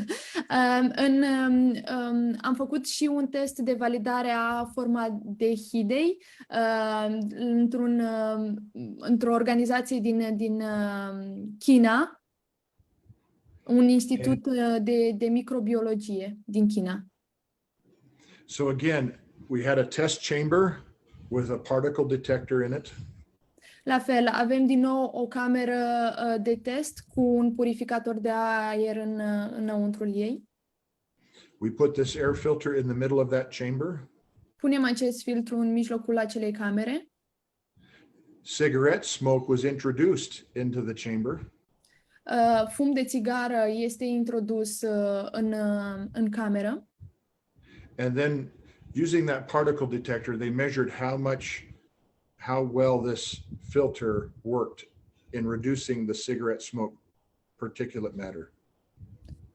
Am făcut și un test de validare a formaldehidei într-o organizație din China, un institut de microbiologie din China. So again, we had a test chamber with a particle detector in it. La fel, avem din nou o cameră de test cu un purificator de aer înăuntrul ei. We put this air filter in the middle of that chamber. Punem acest filtru în mijlocul acelei camere. Cigarette smoke was introduced into the chamber. Fum de țigară este introdus în cameră. And then, using that particle detector, they measured how well this filter worked in reducing the cigarette smoke particulate matter.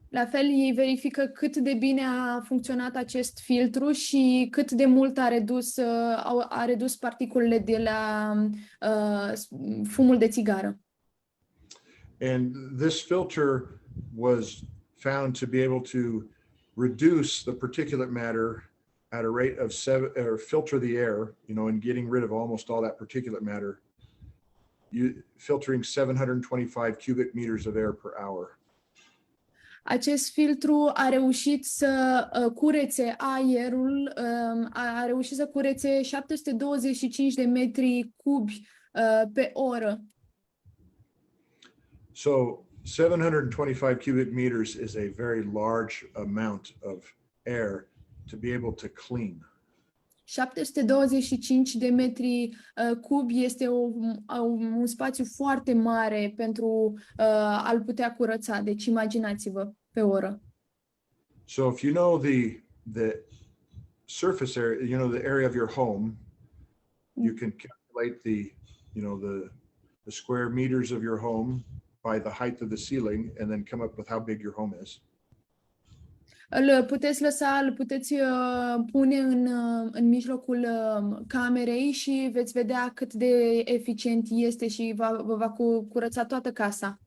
La fel, ei verifică cât de bine a funcționat acest filtru și cât de mult a redus particulele de la fumul de țigară. And this filter was found to be able to reduce the particulate matter at a rate of filter the air, and getting rid of almost all that particulate matter, filtering 725 cubic meters of air per hour. Acest filtru a reușit să curețe aerul, a reușit să curețe 725 de metri cubi pe oră. So 725 cubic meters is a very large amount of air to be able to clean. 725 de metri cubi este un spațiu foarte mare pentru a-l putea curăța. Deci imaginați-vă pe oră. So if you know the surface area, you know the area of your home, you can calculate the square meters of your home by the height of the ceiling and then come up with how big your home is. Îl puteți pune în mijlocul camerei și veți vedea cât de eficient este și vă va curăța toată casa.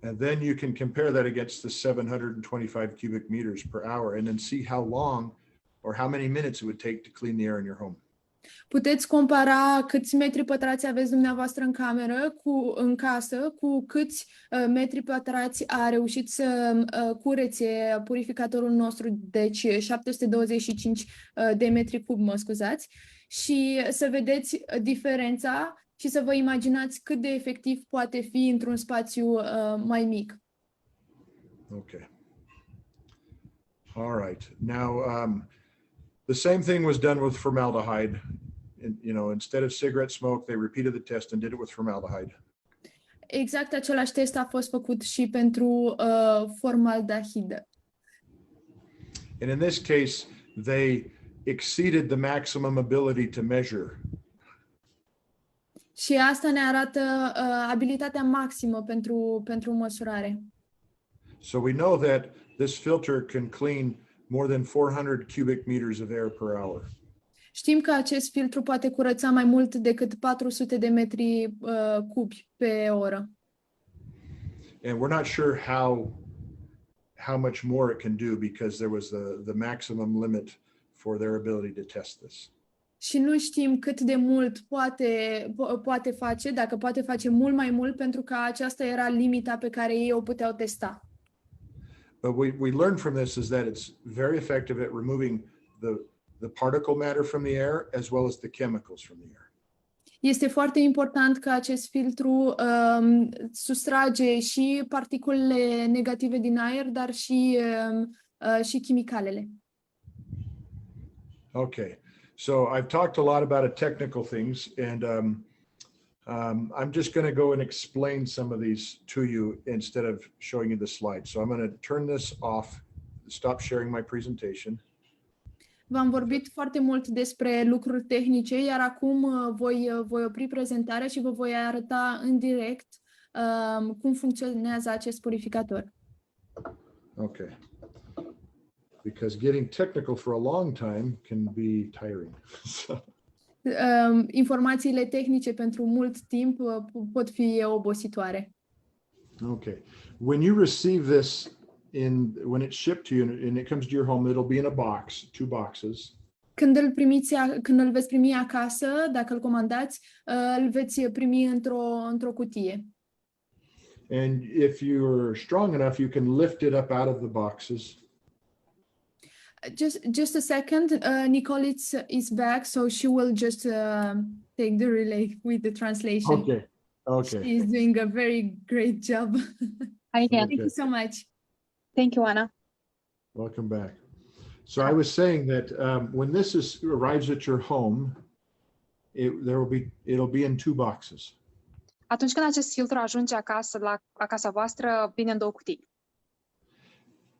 And then you can compare that against the 725 cubic meters per hour and then see how long or how many minutes it would take to clean the air in your home. Puteți compara câți metri pătrați aveți dumneavoastră în casă cu câți metri pătrați a reușit să curețe purificatorul nostru, deci 725 de metri cub, mă scuzați, și să vedeți diferența și să vă imaginați cât de efectiv poate fi într-un spațiu mai mic. Okay. All right. Now, the same thing was done with formaldehyde. Instead of cigarette smoke, they repeated the test and did it with formaldehyde. Exact același test a fost făcut și pentru formaldehidă. And in this case, they exceeded the maximum ability to measure. Și asta ne arată abilitatea maximă pentru măsurare. So we know that this filter can clean more than 400 cubic meters of air per hour. Știm că acest filtru poate curăța mai mult decât 400 de metri cubi pe oră. And we're not sure how much more it can do because there was the maximum limit for their ability to test this. Și nu știm cât de mult poate face, dacă poate face mult mai mult, pentru că aceasta era limita pe care ei o puteau testa. But we learned from this is that it's very effective at removing the particle matter from the air as well as the chemicals from the air. Este foarte important că acest filtru sustrage și particulele negative din aer, dar și chimicalele. Okay, so I've talked a lot about technical things, and I'm just going to go and explain some of these to you instead of showing you the slides. So I'm going to turn this off, stop sharing my presentation. V-am vorbit foarte mult despre lucruri tehnice, iar acum voi opri prezentarea și vă voi arăta în direct cum funcționează acest purificator. Okay. Because getting technical for a long time can be tiring. Informațiile tehnice pentru mult timp pot fi obositoare. Okay. When you receive this when it's shipped to you and it comes to your home, it'll be in a box, 2 boxes. Când îl veți primi acasă, dacă îl comandați, îl veți primi într-o cutie. And if you're strong enough, you can lift it up out of the boxes. Just a second, Nicole is back, so she will just take the relay with the translation. Okay. She is doing a very great job. I can. Thank you so much. Thank you, Ana. Welcome back. So I was saying that when this arrives at your home, it'll be in 2 boxes. Atunci când acest filtru ajunge acasă, la casa voastră, vine în 2 cutii.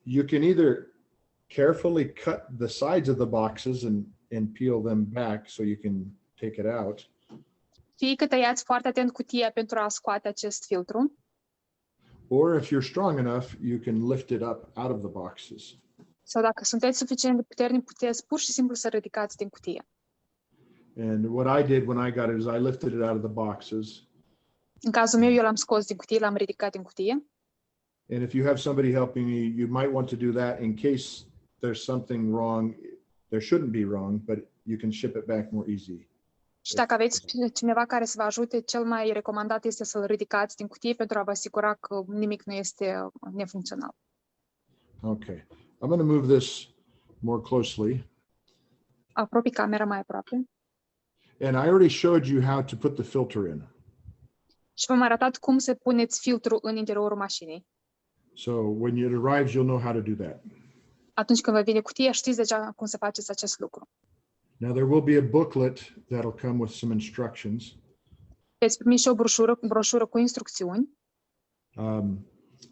You can either carefully cut the sides of the boxes and peel them back so you can take it out. Fie că tăiați foarte atent cutia pentru a scoate acest filtru. Or if you're strong enough, you can lift it up out of the boxes. Sau dacă sunteți suficient de puternic, puteți pur și simplu să ridicați din cutie. And what I did when I got it is I lifted it out of the boxes. În cazul meu, eu l-am scos din cutie, l-am ridicat din cutie. And if you have somebody helping you might want to do that in case there's something wrong. There shouldn't be wrong, but you can ship it back more easy. Și dacă aveți cineva care să vă ajute, cel mai recomandat este să-l ridicați din cutie pentru a vă asigura că nimic nu este nefuncțional. Okay. I'm going to move this more closely. Apropii camera mai aproape. And I already showed you how to put the filter in. Și v-am arătat cum să puneți filtru în interiorul mașinii. So when it arrives, you'll know how to do that. Atunci când vă vine cutia, știți deja cum să faceți acest lucru. Now there will be a booklet that'll come with some instructions. Veți primi și o broșură cu instrucțiuni.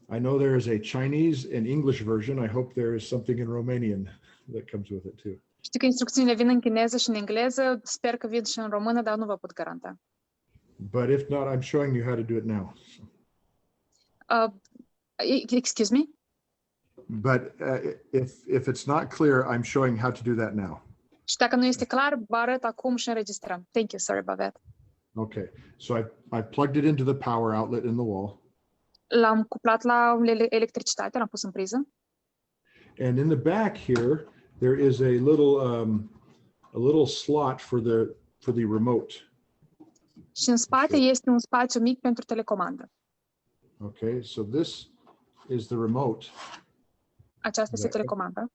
I know there is a Chinese and English version. I hope there is something in Romanian that comes with it too. Știu că instrucțiunile vin în chineză și în engleză. Sper că vin și în română, dar nu vă pot garanta. But if not, I'm showing you how to do it now. Excuse me? But if it's not clear, I'm showing how to do that now. Și dacă nu este clar, vă arăt acum și înregistrăm. Thank you, sorry about that. Okay, so I plugged it into the power outlet in the wall. L-am cuplat la electricitate, l-am pus în priză. And in the back here, there is a little slot for the remote. Și în spate este un spațiu mic pentru telecomandă. Okay, so this is the remote. Aceasta este telecomanda.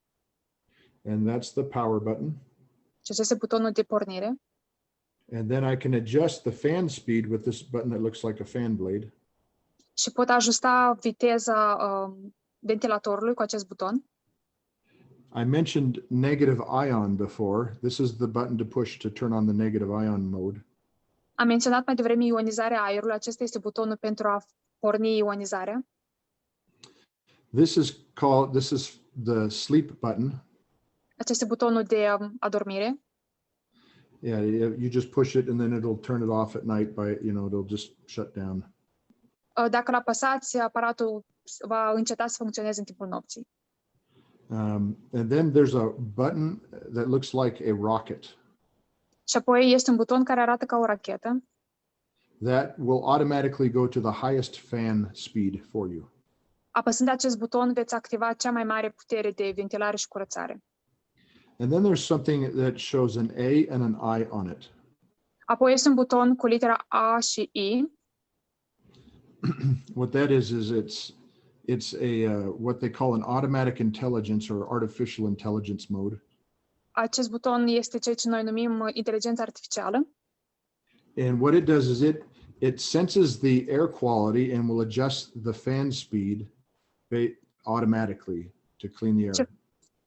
And that's the power button. Și acesta este butonul de pornire. And then I can adjust the fan speed with this button that looks like a fan blade. Și pot ajusta viteza ventilatorului cu acest buton. I mentioned negative ion before. This is the button to push to turn on the negative ion mode. Am menționat mai devreme ionizarea aerului. Acesta este butonul pentru a porni ionizarea. This is the sleep button. Acesta este butonul de adormire. Yeah, you just push it and then it'll turn it off at night it'll just shut down. Dacă l-apăsați, aparatul va înceta să funcționeze în timpul nopții. And then there's a button that looks like a rocket. Și apoi este un buton care arată ca o rachetă. That will automatically go to the highest fan speed for you. Apăsând acest buton, veți activa cea mai mare putere de ventilare și curățare. And then there's something that shows an A and an I on it. Apoi este un buton cu litera A și I. What that is it's a what they call an automatic intelligence or artificial intelligence mode. Acest buton este ceea ce noi numim inteligența artificială. And what it does is it senses the air quality and will adjust the fan speed automatically to clean the air.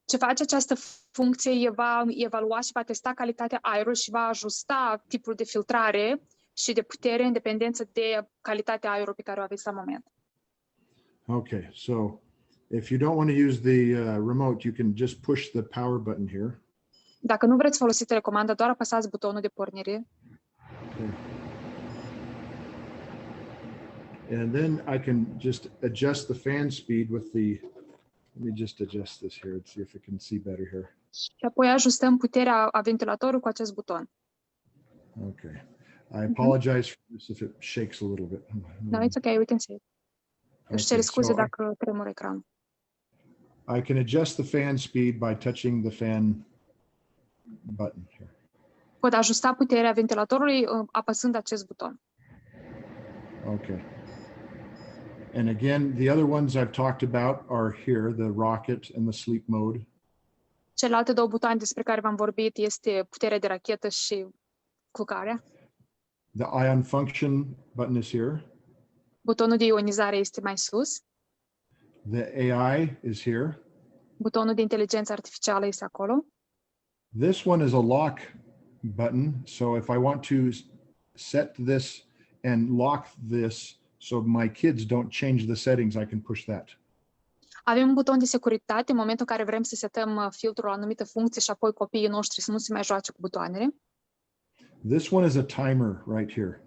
Ce face această funcție va evalua și va testa calitatea aerului și va ajusta tipul de filtrare și de putere în dependență de calitatea aerului pe care o aveți la moment. Okay, so if you don't want to use the remote, you can just push the power button here. Dacă nu vreți folosi telecomanda, doar apăsați butonul de pornire. Okay. And then I can just adjust the fan speed with let me just adjust this here and see if I can see better here. Și apoi ajustăm puterea a ventilatorului cu acest buton. Okay. I apologize for this if it shakes a little bit. No, it's okay, we can see it. Își cer scuze dacă tremur ecranul. I can adjust the fan speed by touching the fan button here. Pot ajusta puterea ventilatorului apăsând acest buton. Okay. And again, the other ones I've talked about are here, the rocket and the sleep mode. Celelalte două butoane despre care v-am vorbit este puterea de rachetă și culcarea. The ion function button is here. Butonul de ionizare este mai sus. The AI is here. Butonul de inteligență artificială este acolo. This one is a lock button. So if I want to set this and lock this so my kids don't change the settings, I can push that. Avem un buton de securitate în momentul în care vrem să setăm filtrul la o anumită funcție și apoi copiii noștri să nu se mai joace cu butoanele. This one is a timer right here.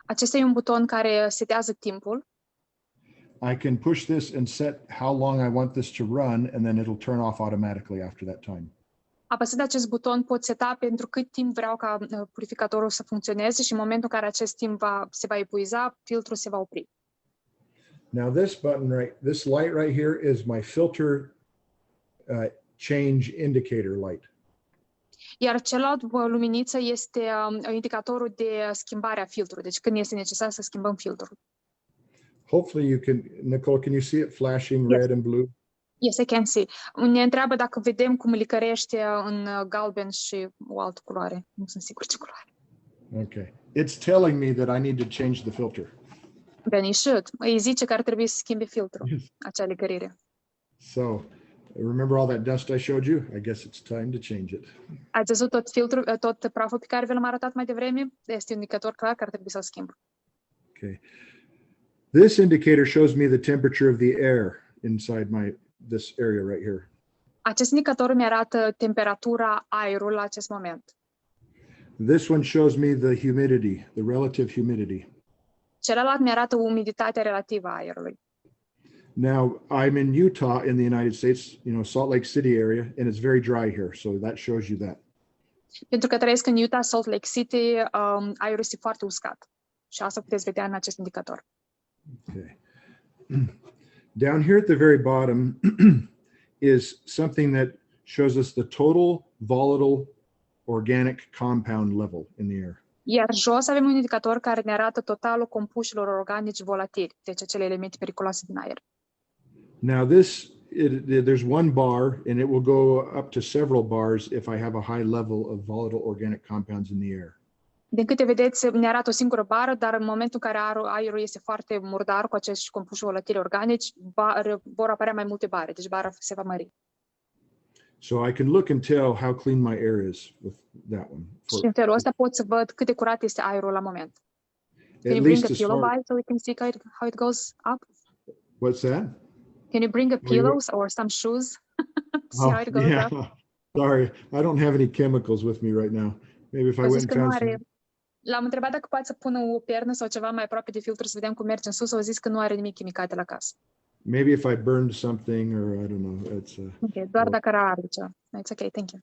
Acesta e un buton care setează timpul. I can push this and set how long I want this to run, and then it'll turn off automatically after that time. Apăsând acest buton pot seta pentru cât timp vreau ca purificatorul să funcționeze și în momentul în care acest timp se va epuiza, filtrul se va opri. Now this light right here is my filter change indicator light. Iar celălalt luminiță este indicatorul de schimbare a filtrului, deci când este necesar să schimbăm filtrul. Hopefully you can, Nicole, can you see it flashing red and blue? Yes, I can see. Ne întreabă dacă vedem cum licărește în galben și o altă culoare. Nu sunt sigur ce culoare. Okay. It's telling me that I need to change the filter. Then you should. Îi zice că ar trebui să schimbe filtrul, acea licărire. So remember all that dust I showed you? I guess it's time to change it. Ați văzut tot praful pe care vi l-am arătat mai devreme? Este un indicator clar că ar trebui să-l schimb. Okay. This indicator shows me the temperature of the air inside this area right here. Acest indicator mi arată temperatura aerului la acest moment. This one shows me the humidity, the relative humidity. Celălalt mi arată umiditatea relativă a aerului. Now, I'm in Utah in the United States, Salt Lake City area, and it's very dry here, so that shows you that. Pentru că trăiesc în Utah, Salt Lake City, aerul este foarte uscat. Și asta puteți vedea în acest indicator. Okay. Down here at the very bottom is something that shows us the total volatile organic compound level in the air. Iar jos avem un indicator care ne arată totalul compușilor organici volatili, deci acele elemente periculoase din aer. Now there's one bar and it will go up to several bars if I have a high level of volatile organic compounds in the air. Din câte vedeți, ne arată o singură bară, dar în momentul în care aerul este foarte murdar cu acești compuși volatili organici, vor apărea mai multe bare, deci bara se va mări. So I can look and tell how clean my air is with that one. Și în felul ăsta pot să văd cât de curat este aerul la moment. Can you At bring least a as pillow far. by so we can see how it goes up? What's that? Can you bring a pillows or some shoes to see how it goes yeah. up? Sorry, I don't have any chemicals with me right now. Maybe if I Au went zis and că nu found are. some. L-am întrebat dacă poate să pună o pernă sau ceva mai aproape de filtru să vedem cum merge în sus. Au zis că nu are nimic chimicate la casă. Maybe if I burned something or I don't know. It's Ok, doar dacă ar arde ceva. It's okay, thank you.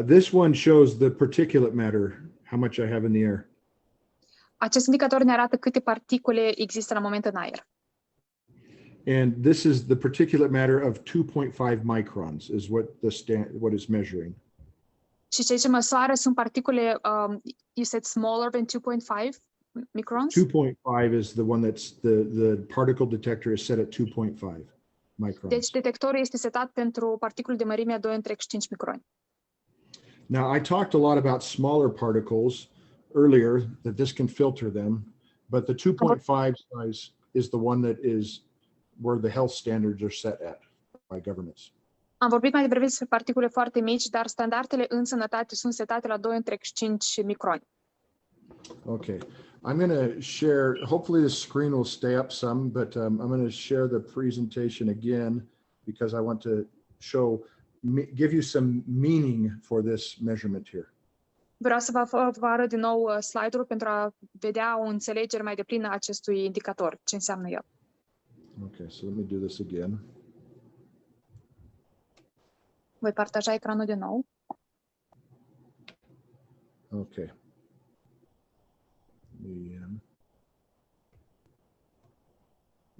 This one shows the particulate matter, how much I have in the air. Acest indicator ne arată câte particule există la moment în aer. And this is the particulate matter of 2.5 microns is what is measuring. Și ceea ce măsoară sunt particule, you said smaller than 2.5 microns? 2.5 is the one that's the particle detector is set at 2.5 microns. Deci detectorul este setat pentru particule de mărime a 2,5 microni. Now, I talked a lot about smaller particles earlier, that this can filter them, but the 2.5 size is the one that is where the health standards are set at by governments. Am vorbit mai devreme despre particule foarte mici, dar standardele în sănătate sunt setate la 2,5 microni. Okay, I'm going to share, hopefully the screen will stay up some, but I'm going to share the presentation again because I want to give you some meaning for this measurement here. Vreau să vă arăt din nou slide-ul pentru a vedea o înțelegere mai deplină a acestui indicator, ce înseamnă el. Okay, so let me do this again. Voi partaja ecranul din nou. Okay.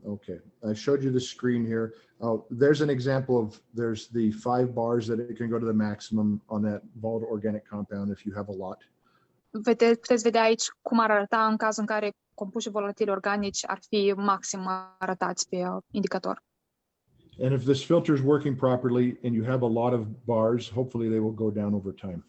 Okay, I showed you the screen here. There's an example of, there's the 5 bars that it can go to the maximum on that volatile organic compound if you have a lot. Puteți vedea aici cum ar arăta în cazul în care compușii volatili organici ar fi maxim arătați pe indicator. And if this filter is working properly and you have a lot of bars, hopefully they will go down over time.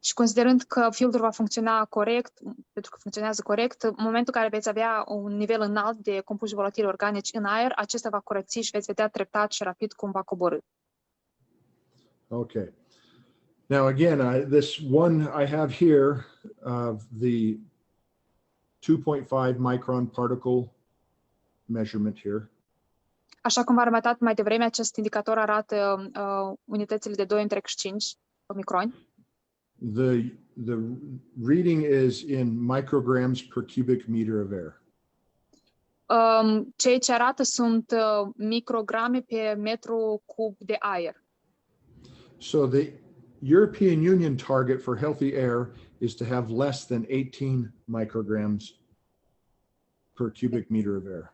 Și considerând că filtrul va funcționa corect, pentru că funcționează corect, în momentul în care veți avea un nivel înalt de compuși volatili organici în aer, acesta va curăți și veți vedea treptat și rapid cum va coborî. Okay. Now again, this one I have here, the 2.5 micron particle measurement here. Așa cum v-am arătat mai devreme, acest indicator arată unitățile de 2,5 microni. The reading is in micrograms per cubic meter of air. Ceea ce arată sunt micrograme pe metru cub de aer. So the European Union target for healthy air is to have less than 18 micrograms per cubic meter of air.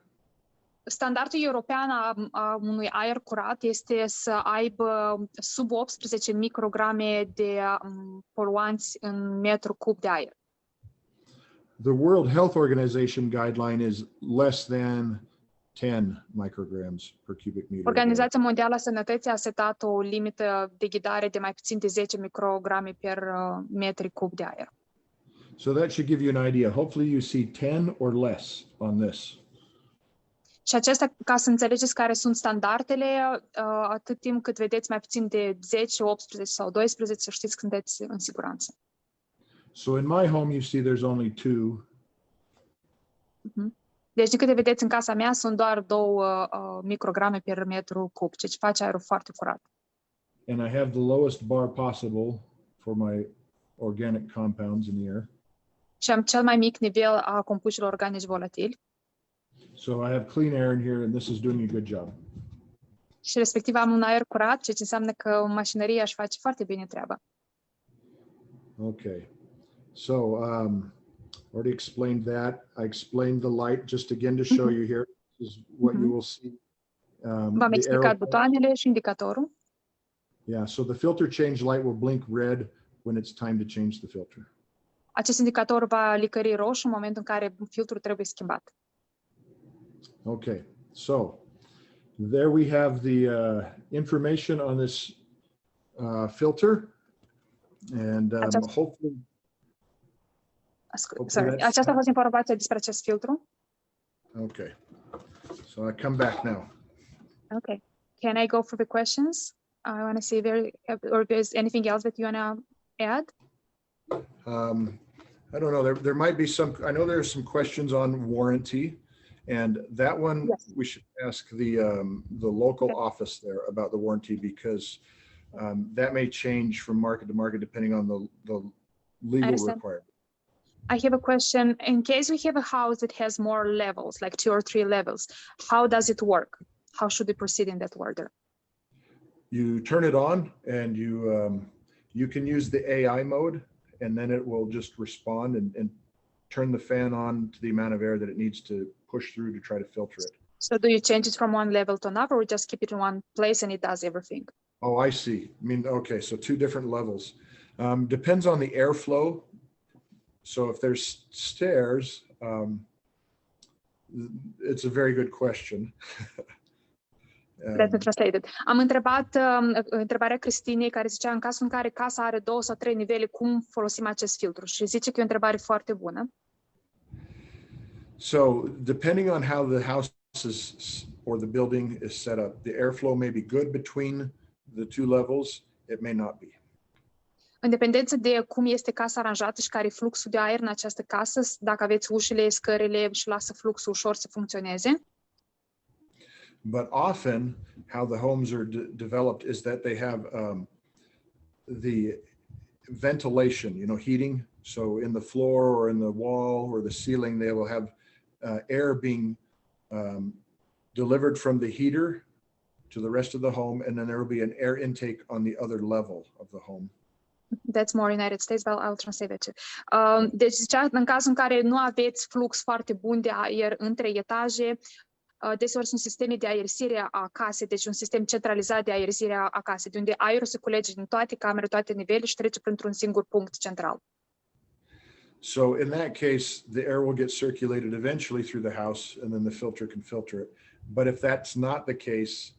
Standardul european a unui aer curat este să aibă sub 18 micrograme de poluanți în metru cub de aer. The World Health Organization guideline is less than 10 micrograms per cubic meter. Organizația Mondială a Sănătății a setat o limită de ghidare de mai puțin de 10 micrograme per metri cub de aer. So that should give you an idea. Hopefully you see 10 or less on this. Și acesta, ca să înțelegeți care sunt standardele, atât timp cât vedeți mai puțin de 10, 18 sau 12, să știți că sunteți în siguranță. So in my home, you see there's only 2. Deci, din câte vedeți în casa mea, sunt doar 2 micrograme per metru cub, ceea ce face aerul foarte curat. And I have the lowest bar possible for my organic compounds in the air. Și am cel mai mic nivel a compușilor organici volatili. So I have clean air in here, and this is doing a good job. Și respectiv am un aer curat, ceea ce înseamnă că mașinăria își face foarte bine treaba. Okay. So already explained that. I explained the light just again to show you here. This is what you will see. V-am explicat butoanele și indicatorul. Yeah, so the filter change light will blink red when it's time to change the filter. Acest indicator va licări roșu în momentul în care filtrul trebuie schimbat. Okay, so there we have the information on this filter, and hopefully. Sorry, aceasta a fost informația despre acest filtru. Okay, so I come back now. Okay, can I go for the questions? I want to see or there's anything else that you want to add? I don't know. There might be some. I know there's some questions on warranty. And that one, yes, we should ask the local office there about the warranty, because that may change from market to market depending on the legal requirement. I have a question. In case we have a house that has more levels, like 2 or 3 levels, how does it work? How should we proceed in that order? You turn it on, and you can use the AI mode, and then it will just respond and turn the fan on to the amount of air that it needs to push through to try to filter it. So do you change it from one level to another, or just keep it in one place and it does everything? Oh, I see. I mean, okay, so 2 different levels. Depends on the airflow. So if there's stairs, it's a very good question. That's translated. Am întrebat întrebarea Cristinei, care zicea în cazul în care casa are 2 sau 3 nivele, cum folosim acest filtru? Și zice că e o întrebare foarte bună. So depending on how the house is or the building is set up, the airflow may be good between the 2 levels. It may not be. În dependență de cum este casa aranjată și care e fluxul de aer în această casă, dacă aveți ușile, scările și lasă fluxul ușor să funcționeze. But often how the homes are developed is that they have the ventilation, heating. So in the floor or in the wall or the ceiling, they will have air being delivered from the heater to the rest of the home, and then there will be an air intake on the other level of the home. That's more United States, but I'll translate that too. Deci zicea, în cazul în care nu aveți flux foarte bun de aer între etaje, deseori sunt sisteme de aerisire a casei, deci un sistem centralizat de aerisire a casei, de unde aerul se culege din toate camerele, toate nivelele și trece printr-un singur punct central. So in that case, the air will get circulated eventually through the house, and then the filter can filter it. But if that's not the case,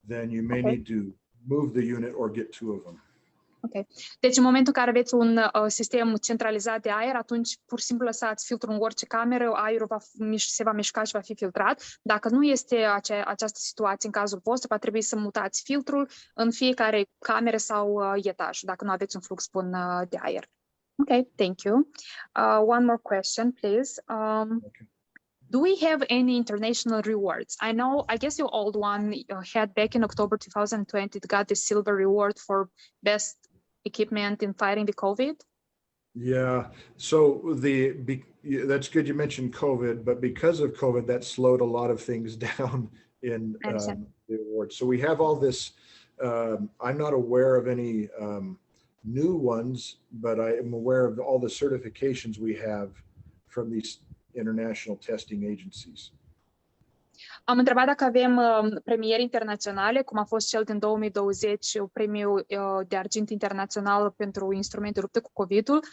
then you may need to move the unit or get 2 of them. Ok. Deci în momentul în care aveți un sistem centralizat de aer, atunci pur și simplu lăsați filtrul în orice cameră, aerul se va mișca și va fi filtrat. Dacă nu este această situație în cazul vostru, va trebui să mutați filtrul în fiecare cameră sau etaj, dacă nu aveți un flux bun de aer. Okay, thank you. One more question, please. Okay. Do we have any international rewards? I guess your old one had back in October 2020, it got the silver reward for best equipment in fighting the COVID. Yeah, so that's good you mentioned COVID, but because of COVID, that slowed a lot of things down in the awards. So we have all this, I'm not aware of any new ones, but I am aware of all the certifications we have from these international testing agencies. Am întrebat dacă avem premiere internaționale, cum a fost cel din 2020, premiul de argint internațional pentru instrumente luptă cu COVID-ul.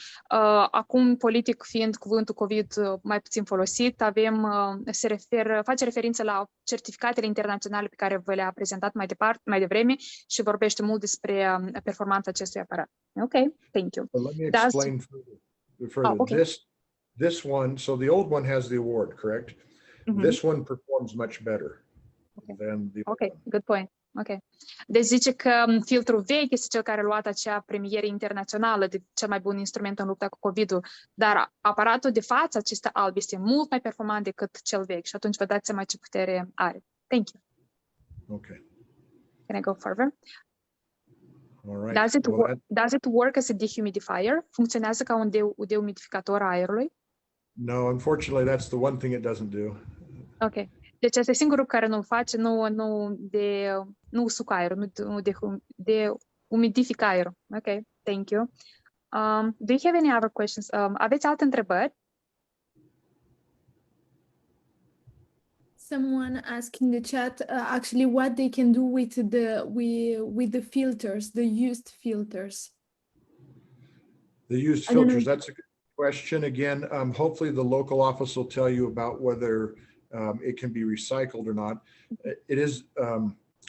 Acum, politic fiind cuvântul COVID mai puțin folosit, face referință la certificatele internaționale pe care vă le-a prezentat mai devreme și vorbește mult despre performanța acestui aparat. Ok, thank you. Let me explain further. Okay. This one, so the old one has the award, correct? Mm-hmm. This one performs much better than the old one. Good point. Ok. Deci zice că filtrul vechi este cel care a luat acea premiere internațională de cel mai bun instrument în lupta cu COVID-ul, dar aparatul de față, acesta alb, este mult mai performant decât cel vechi și atunci vă dați seama ce putere are. Thank you. Okay. Can I go further? All right. Does it work as a dehumidifier? Funcționează ca un deumidificator a aerului? No, unfortunately, that's the one thing it doesn't do. Ok. Deci asta e singurul care nu face, nu usucă aerul, nu de umidifică aerul. Ok, thank you. Do you have any other questions? Aveți alte întrebări? Someone asked in the chat actually what they can do with the filters, the used filters. The used filters, that's a good question. Again, hopefully the local office will tell you about whether it can be recycled or not. It is,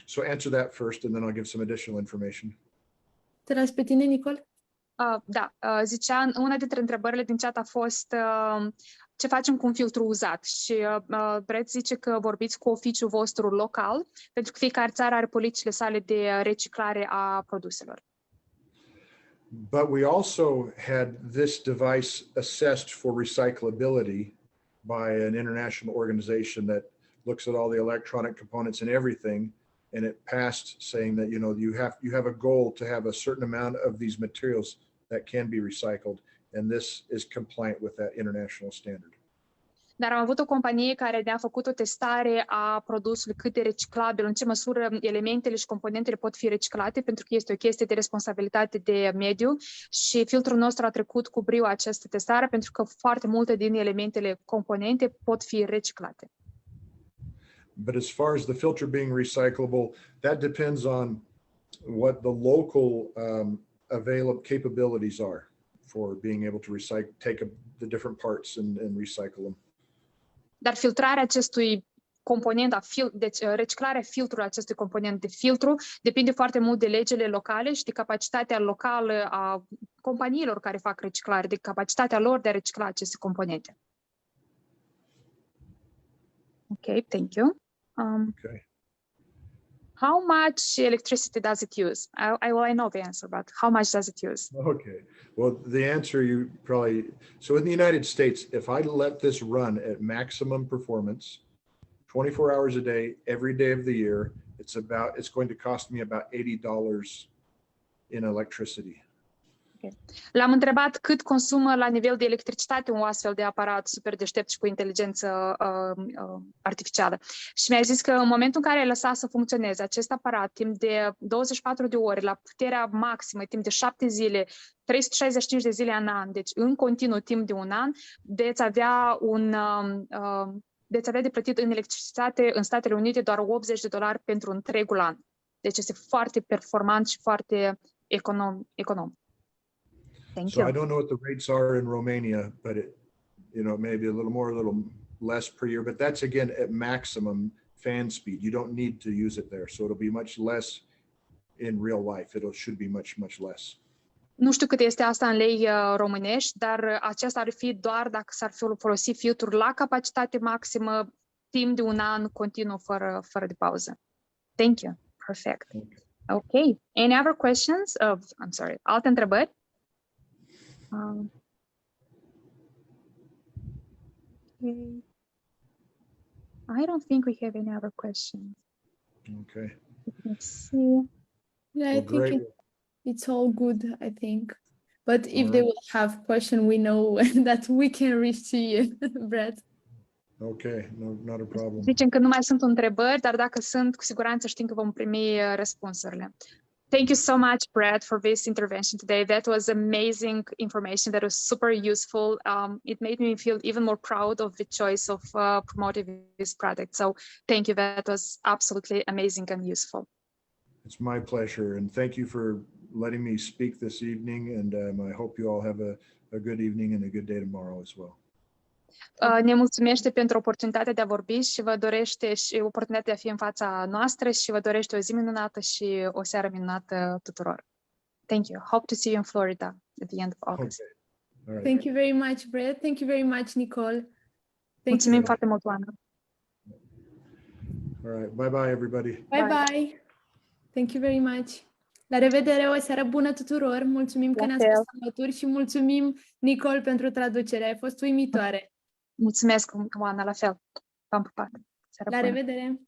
so answer that first and then I'll give some additional information. Te las pe tine, Nicol? Da, zicea, una dintre întrebările din chat a fost ce facem cu un filtru uzat și Brett zice că vorbiți cu oficiul vostru local, pentru că fiecare țară are politicile sale de reciclare a produselor. But we also had this device assessed for recyclability by an international organization that looks at all the electronic components and everything, and it passed saying that, you know, you have a goal to have a certain amount of these materials that can be recycled, and this is compliant with that international standard. Dar am avut o companie care ne-a făcut o testare a produsului, cât de reciclabil, în ce măsură elementele și componentele pot fi reciclate, pentru că este o chestie de responsabilitate de mediu și filtrul nostru a trecut cu brio această testare pentru că foarte multe din elementele componente pot fi reciclate. But as far as the filter being recyclable, that depends on what the local available capabilities are for being able to take the different parts and recycle them. Dar filtrarea acestui component, deci reciclarea filtrului acestui component de filtru depinde foarte mult de legile locale și de capacitatea locală a companiilor care fac reciclare, de capacitatea lor de a recicla aceste componente. Ok, thank you. Okay. How much electricity does it use? I know the answer, but how much does it use? Okay. Well, the answer so in the United States, if I let this run at maximum performance, 24 hours a day, every day of the year, it's going to cost me about $80 in electricity. Okay. L-am întrebat cât consumă la nivel de electricitate un astfel de aparat super deștept și cu inteligență artificială. Și mi-a zis că în momentul în care ai lăsat să funcționeze acest aparat timp de 24 de ore, la puterea maximă, timp de 7 zile, 365 de zile în an, deci în continuu timp de un an, veți avea de plătit în electricitate în Statele Unite doar $80 pentru întregul an. Deci este foarte performant și foarte econom. Thank you. So I don't know what the rates are in Romania, but maybe a little more, a little less per year, but that's again at maximum fan speed. You don't need to use it there. So it'll be much less in real life. Should be much, much less. Nu știu cât este asta în lei românești, dar aceasta ar fi doar dacă s-ar folosi filtrul la capacitate maximă timp de un an continuu fără de pauză. Thank you. Perfect. Okay. Any other questions? I'm sorry. Alte întrebări? Okay. I don't think we have any other questions. Okay. Let's see. Yeah, I think it's all good, I think. But if they will have question, we know that we can reach to you, Brett. Okay, no, not a problem. Zicem că nu mai sunt întrebări, dar dacă sunt, cu siguranță știm că vom primi răspunsurile. Thank you so much, Brad, for this intervention today. That was amazing information. That was super useful. It made me feel even more proud of the choice of promoting this product. So thank you. That was absolutely amazing and useful. It's my pleasure. And thank you for letting me speak this evening. And I hope you all have a good evening and a good day tomorrow as well. Ne mulțumește pentru oportunitatea de a vorbi și vă dorește și oportunitatea de a fi în fața noastră și vă dorește o zi minunată și o seară minunată tuturor. Thank you. Hope to see you in Florida at the end of August. Okay. All right. Thank you very much, Brad. Thank you very much, Nicole. Mulțumim foarte mult, Oana. All right. Bye-bye, everybody. Bye-bye. Thank you very much. La revedere, o seară bună tuturor. Mulțumim că ne-ați fost alături și mulțumim, Nicole, pentru traducere. Ai fost uimitoare. Mulțumesc, Oana, la fel. V-am pupat. La revedere!